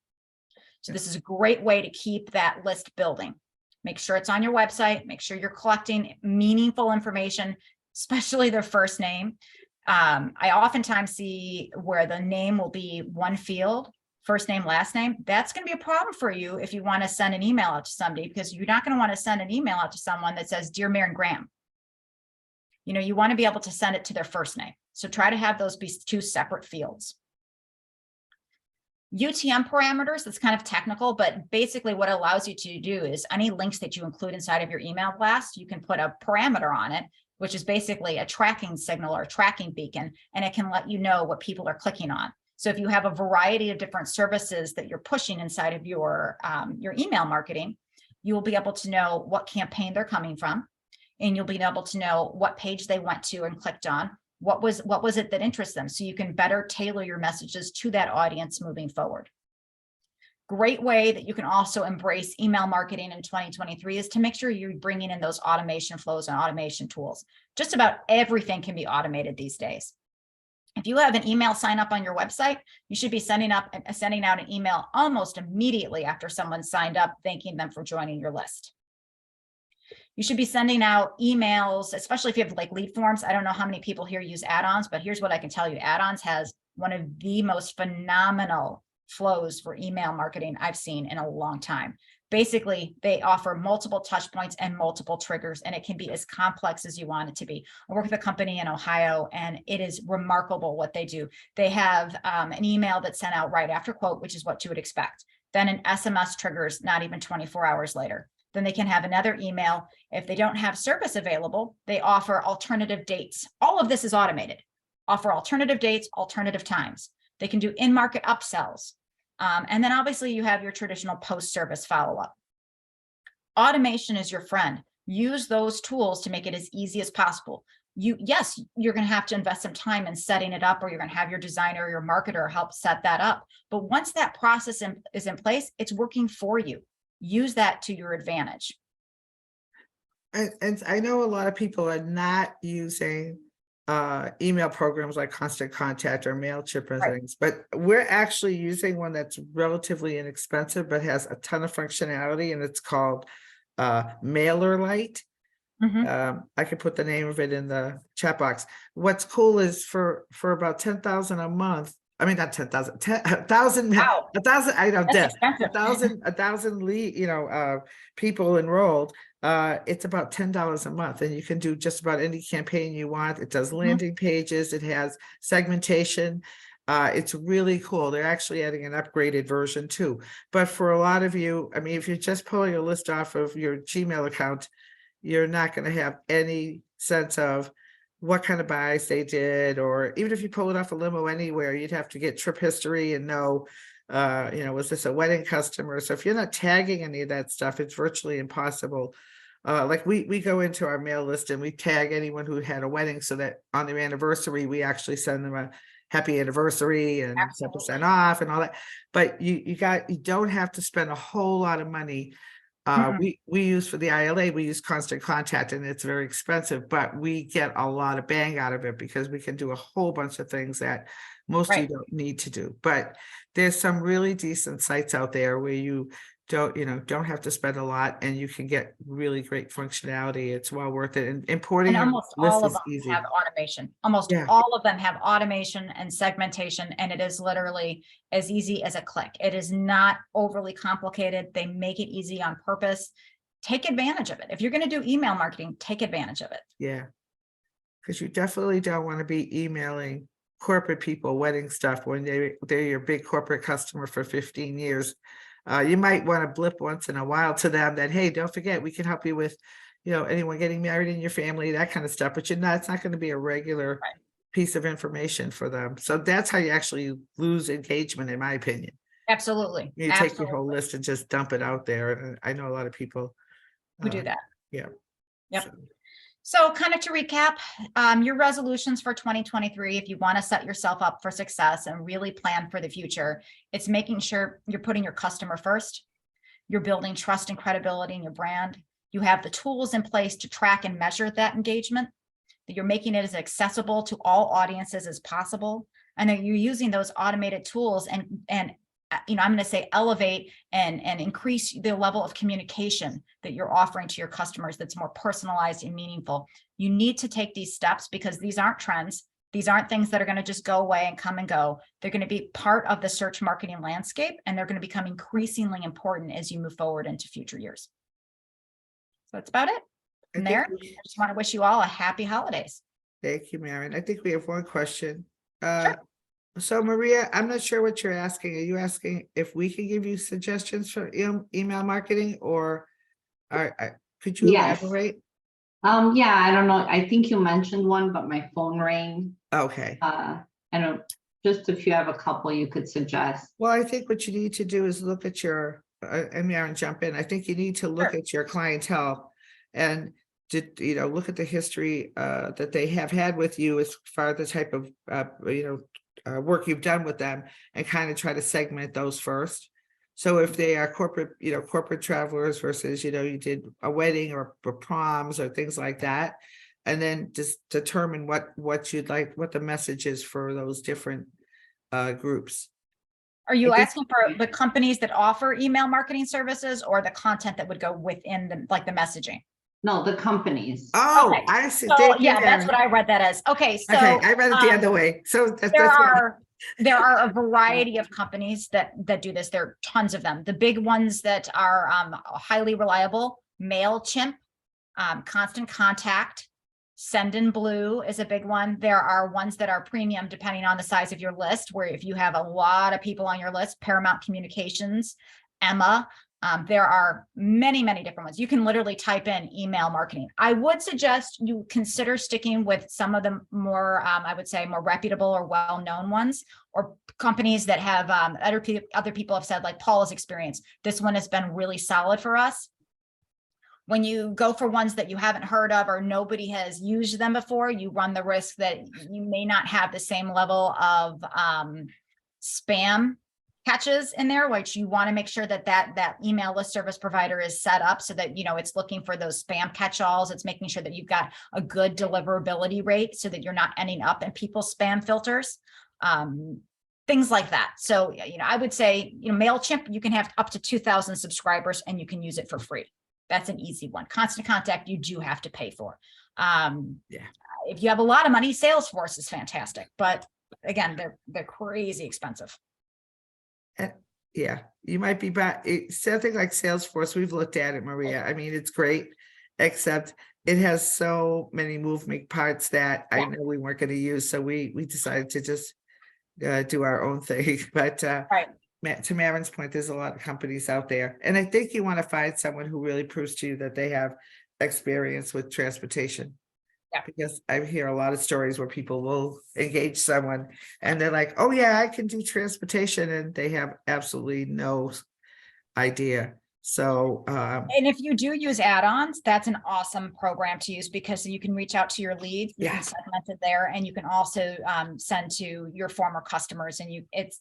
So this is a great way to keep that list building. Make sure it's on your website. Make sure you're collecting meaningful information, especially their first name. I oftentimes see where the name will be one field, first name, last name. That's going to be a problem for you if you want to send an email out to somebody, because you're not going to want to send an email out to someone that says, "Dear Maren Graham." You know, you want to be able to send it to their first name. So try to have those be two separate fields. UTM parameters, that's kind of technical, but basically what it allows you to do is any links that you include inside of your email blast, you can put a parameter on it, which is basically a tracking signal or a tracking beacon, and it can let you know what people are clicking on. So if you have a variety of different services that you're pushing inside of your email marketing, you will be able to know what campaign they're coming from, and you'll be able to know what page they went to and clicked on. What was it that interests them? So you can better tailor your messages to that audience moving forward. Great way that you can also embrace email marketing in 2023 is to make sure you're bringing in those automation flows and automation tools. Just about everything can be automated these days. If you have an email sign up on your website, you should be sending out an email almost immediately after someone signed up, thanking them for joining your list. You should be sending out emails, especially if you have like lead forms. I don't know how many people here use add-ons, but here's what I can tell you. Add-ons has one of the most phenomenal flows for email marketing I've seen in a long time. Basically, they offer multiple touch points and multiple triggers, and it can be as complex as you want it to be. I work with a company in Ohio, and it is remarkable what they do. They have an email that's sent out right after quote, which is what you would expect. Then an SMS triggers not even 24 hours later. Then they can have another email. If they don't have service available, they offer alternative dates. All of this is automated. Offer alternative dates, alternative times. They can do in-market upsells. And then obviously you have your traditional post-service follow-up. Automation is your friend. Use those tools to make it as easy as possible. Yes, you're going to have to invest some time in setting it up, or you're going to have your designer or your marketer help set that up. But once that process is in place, it's working for you. Use that to your advantage. And I know a lot of people are not using email programs like Constant Contact or MailChimp or things, but we're actually using one that's relatively inexpensive but has a ton of functionality, and it's called MailerLite. I could put the name of it in the chat box. What's cool is for about 10,000 a month. I mean, not 10,000, 1,000, Wow. 1,000, I know, That's a thousand lead, people enrolled. It's about $10 a month, and you can do just about any campaign you want. It does landing pages. It has segmentation. It's really cool. They're actually adding an upgraded version too. But for a lot of you, I mean, if you're just pulling a list off of your Gmail account, you're not going to have any sense of what kind of buys they did, or even if you pull it off a limo anywhere, you'd have to get trip history and know, was this a wedding customer? So if you're not tagging any of that stuff, it's virtually impossible. Like we go into our mail list and we tag anyone who had a wedding, so that on their anniversary, we actually send them a happy anniversary and 10% off and all that. But you don't have to spend a whole lot of money. We use, for the ILA, we use Constant Contact, and it's very expensive, but we get a lot of bang out of it because we can do a whole bunch of things that most of you don't need to do. But there's some really decent sites out there where you don't have to spend a lot, and you can get really great functionality. It's well worth it. And importing And almost all of them easy. have automation. Almost all of them have automation and segmentation, and it is literally as easy as a click. It is not overly complicated. They make it easy on purpose. Take advantage of it. If you're going to do email marketing, take advantage of it. Yeah, because you definitely don't want to be emailing corporate people wedding stuff when they're your big corporate customer for 15 years. You might want to blip once in a while to them that, hey, don't forget, we can help you with, anyone getting married in your family, that kind of stuff. But it's not going to be a regular piece of information for them. So that's how you actually lose engagement, in my opinion. Absolutely. You take your whole Absolutely. list and just dump it out there. And I know a lot of people Who do that. Yeah. Yep. So, So kind of to recap, your resolutions for 2023, if you want to set yourself up for success and really plan for the future, it's making sure you're putting your customer first. You're building trust and credibility in your brand. You have the tools in place to track and measure that engagement, that you're making it as accessible to all audiences as possible, and that you're using those automated tools and I'm going to say elevate and increase the level of communication that you're offering to your customers that's more personalized and meaningful. You need to take these steps because these aren't trends. These aren't things that are going to just go away and come and go. They're going to be part of the search marketing landscape, and they're going to become increasingly important as you move forward into future years. So that's about it. From there, I just want to wish you all a happy holidays. Thank you, Maren. I think we have one question. So Maria, I'm not sure what you're asking. Are you asking if we can give you suggestions for email marketing, or could you Yes. elaborate? Yeah, I don't know. I think you mentioned one, but my phone rang. Okay. I don't, just if you have a couple you could suggest. Well, I think what you need to do is look at your, and Maren, jump in. I think you need to look at your clientele and look at the history that they have had with you as far as the type of work you've done with them, and kind of try to segment those first. So if they are corporate travelers versus, you did a wedding or proms or things like that, and then just determine what you'd like, what the message is for those different groups. Are you asking for the companies that offer email marketing services, or the content that would go within the messaging? No, the companies. Oh, Okay. I see. So, yeah, that's what I read that as. Okay, so okay, I read it the other way. So there are a variety of companies that do this. There are tons of them. The big ones that are highly reliable: MailChimp, Constant Contact, Sendinblue is a big one. There are ones that are premium depending on the size of your list, where if you have a lot of people on your list, Paramount Communications, Emma. There are many, many different ones. You can literally type in email marketing. I would suggest you consider sticking with some of the more, I would say, more reputable or well-known ones, or companies that have other people have said, like Paula's experience. This one has been really solid for us. When you go for ones that you haven't heard of or nobody has used them before, you run the risk that you may not have the same level of spam catches in there, which you want to make sure that email list service provider is set up so that it's looking for those spam catch-alls. It's making sure that you've got a good deliverability rate so that you're not ending up in people's spam filters, things like that. So I would say MailChimp, you can have up to 2,000 subscribers and you can use it for free. That's an easy one. Constant Contact, you do have to pay for. If you have a lot of money, Salesforce is fantastic, but again, they're crazy expensive. Yeah, you might be back. Something like Salesforce, we've looked at it, Maria. I mean, it's great, except it has so many moving parts that I know we weren't going to use. So we decided to just do our own thing. But to Maren's point, there's a lot of companies out there. And I think you want to find someone who really proves to you that they have experience with transportation. Yeah. Because I hear a lot of stories where people will engage someone and they're like, oh yeah, I can do transportation, and they have absolutely no idea. So and if you do use add-ons, that's an awesome program to use, because you can reach out to your leads, you can segment it there, and you can also send to your former customers. And it's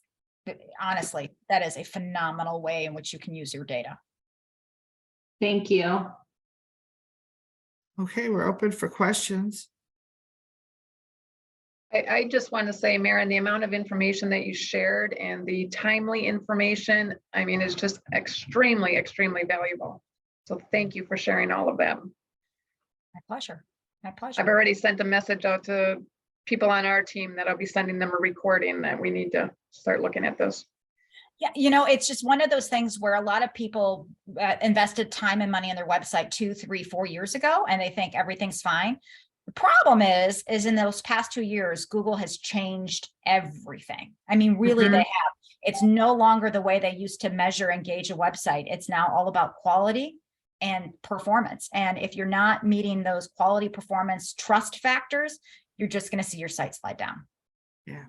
honestly, that is a phenomenal way in which you can use your data. Thank you. Okay, we're open for questions. I just want to say, Maren, the amount of information that you shared and the timely information, I mean, is just extremely, extremely valuable. So thank you for sharing all of them. My pleasure. My pleasure. I've already sent a message out to people on our team that I'll be sending them a recording that we need to start looking at this. Yeah, it's just one of those things where a lot of people invested time and money on their website 2, 3, 4 years ago, and they think everything's fine. The problem is in those past 2 years, Google has changed everything. I mean, really, they have. It's no longer the way they used to measure and gauge a website. It's now all about quality and performance. And if you're not meeting those quality, performance, trust factors, you're just going to see your site slide down. Yeah.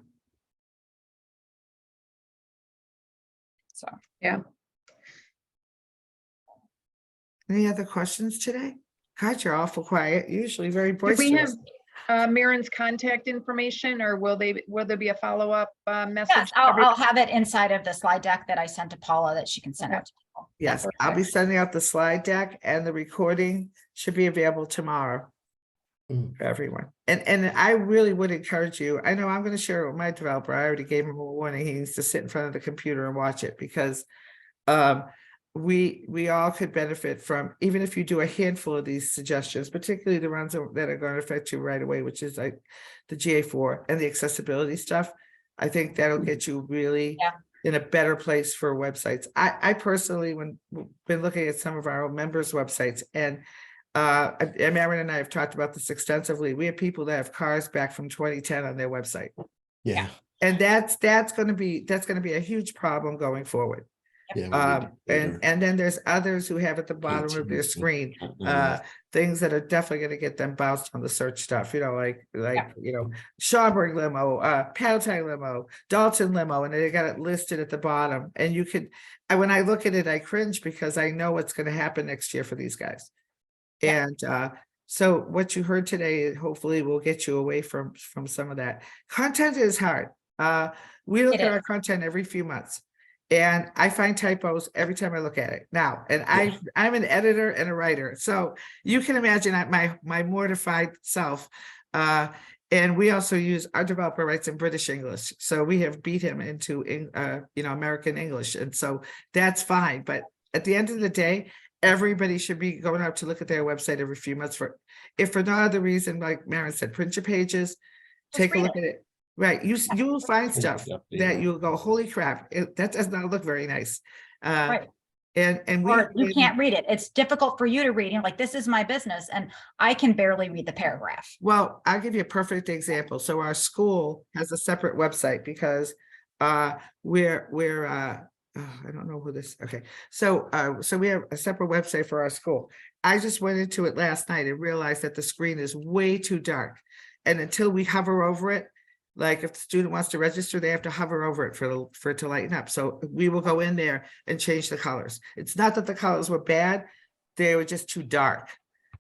So. Any other questions today? God, you're awful quiet, usually very Do we have boisterous. Maren's contact information, or will there be a follow-up message? Yes, I'll have it inside of the slide deck that I sent to Paula that she can send out to people. Yes, I'll be sending out the slide deck, and the recording should be available tomorrow for everyone. And I really would encourage you. I know I'm going to share it with my developer. I already gave him a warning. He needs to sit in front of the computer and watch it, because we all could benefit from, even if you do a handful of these suggestions, particularly the ones that are going to affect you right away, which is like the GA4 and the accessibility stuff. I think that'll get you really in a better place for websites. I personally, been looking at some of our own members' websites, and Maren and I have talked about this extensively. We have people that have cars back from 2010 on their website. Yeah. And that's going to be a huge problem going forward. Yeah. And then there's others who have at the bottom of their screen things that are definitely going to get them bounced on the search stuff, like Schaumburg limo, Palatine limo, Dalton limo, and they got it listed at the bottom. And you could, when I look at it, I cringe, because I know what's going to happen next year for these guys. And so what you heard today hopefully will get you away from some of that. Content is hard. We look at our content every few months, and I find typos every time I look at it now. And I'm an editor and a writer, so you can imagine my mortified self. And we also use, our developer writes in British English, so we have beat him into American English, and so that's fine. But at the end of the day, everybody should be going out to look at their website every few months, if for no other reason, like Maren said, print your pages, take a look at it. Right, you will find stuff that you'll go, holy crap, that does not look very nice. Right. And you can't read it. It's difficult for you to read. Like, this is my business, and I can barely read the paragraph. Well, I'll give you a perfect example. So our school has a separate website, because we're I don't know who this. Okay, so we have a separate website for our school. I just went into it last night and realized that the screen is way too dark, and until we hover over it, like if the student wants to register, they have to hover over it for it to lighten up. So we will go in there and change the colors. It's not that the colors were bad, they were just too dark.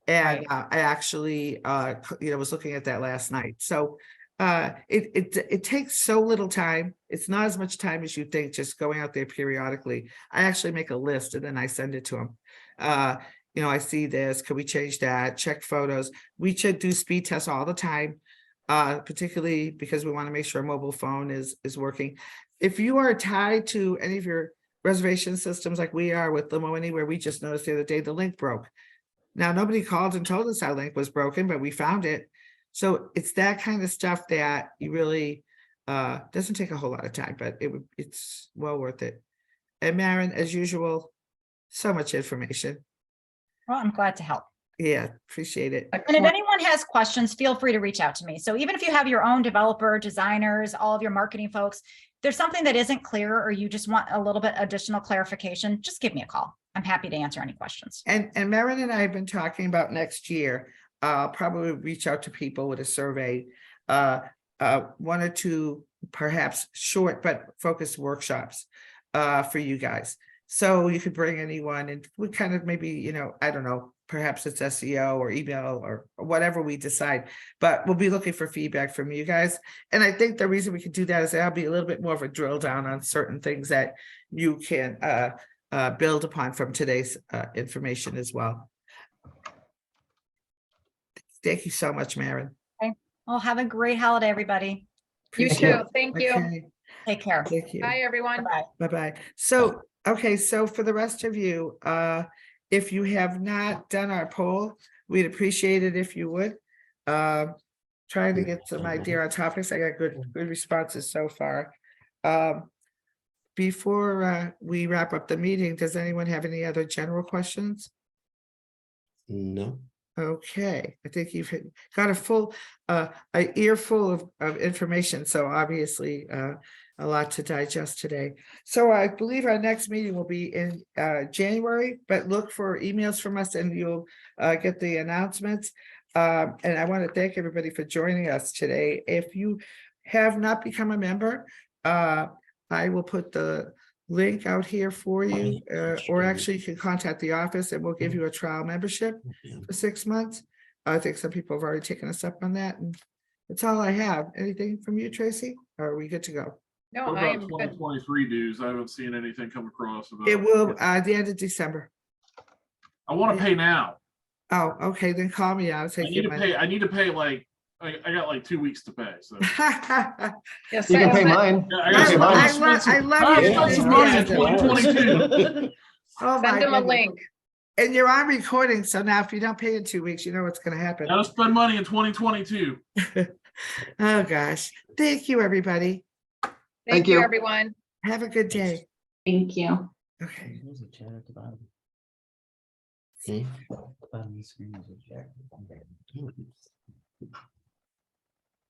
And I actually was looking at that last night. So it takes so little time. It's not as much time as you think, just going out there periodically. I actually make a list and then I send it to them. I see this, can we change that? Check photos. We should do speed tests all the time, particularly because we want to make sure a mobile phone is working. If you are tied to any of your reservation systems like we are with Limo Anywhere, we just noticed the other day the link broke. Now, nobody called and told us our link was broken, but we found it. So it's that kind of stuff that you really doesn't take a whole lot of time, but it's well worth it. And Maren, as usual, so much information. Well, I'm glad to help. Yeah, appreciate it. And if anyone has questions, feel free to reach out to me. So even if you have your own developer, designers, all of your marketing folks, if there's something that isn't clear, or you just want a little bit additional clarification, just give me a call. I'm happy to answer any questions. And Maren and I have been talking about next year. I'll probably reach out to people with a survey, 1 or 2 perhaps short but focused workshops for you guys. So you could bring anyone, and we kind of maybe, I don't know, perhaps it's SEO or email or whatever we decide, but we'll be looking for feedback from you guys. And I think the reason we can do that is that'll be a little bit more of a drill down on certain things that you can build upon from today's information as well. Thank you so much, Maren. Okay. Well, have a great holiday, everybody. You too. Thank you. Okay. Take care. Thank you. Bye, everyone. Bye. Bye-bye. So, okay, so for the rest of you, if you have not done our poll, we'd appreciate it if you would. Trying to get some idea on topics. I got good responses so far. Before we wrap up the meeting, does anyone have any other general questions? No. Okay, I think you've got a full, an earful of information. So obviously a lot to digest today. So I believe our next meeting will be in January, but look for emails from us and you'll get the announcements. And I want to thank everybody for joining us today. If you have not become a member, I will put the link out here for you, or actually you can contact the office and we'll give you a trial membership for 6 months. I think some people have already taken us up on that, and that's all I have. Anything from you, Tracy? Or are we good to go? No, What I about am good. 2023 dues? I haven't seen anything come across about. It will, the end of December. I want to pay now. Oh, okay, then call me. I'll I take need your to money. pay. I need to pay like I got like 2 weeks to pay. So Yes, You can pay settlement. mine. yeah, You can pay mine. I love I you. got some money in 2022. Oh, my Send them a goodness. link. And you're on recording, so now if you don't pay in 2 weeks, you know what's gonna happen. Gotta spend money in 2022. Oh, gosh. Thank you, everybody. Thank you, you. everyone. Have a good day. Thank you. Okay. There's a chat at the bottom. Hmm? Bottom of the screen is a chat.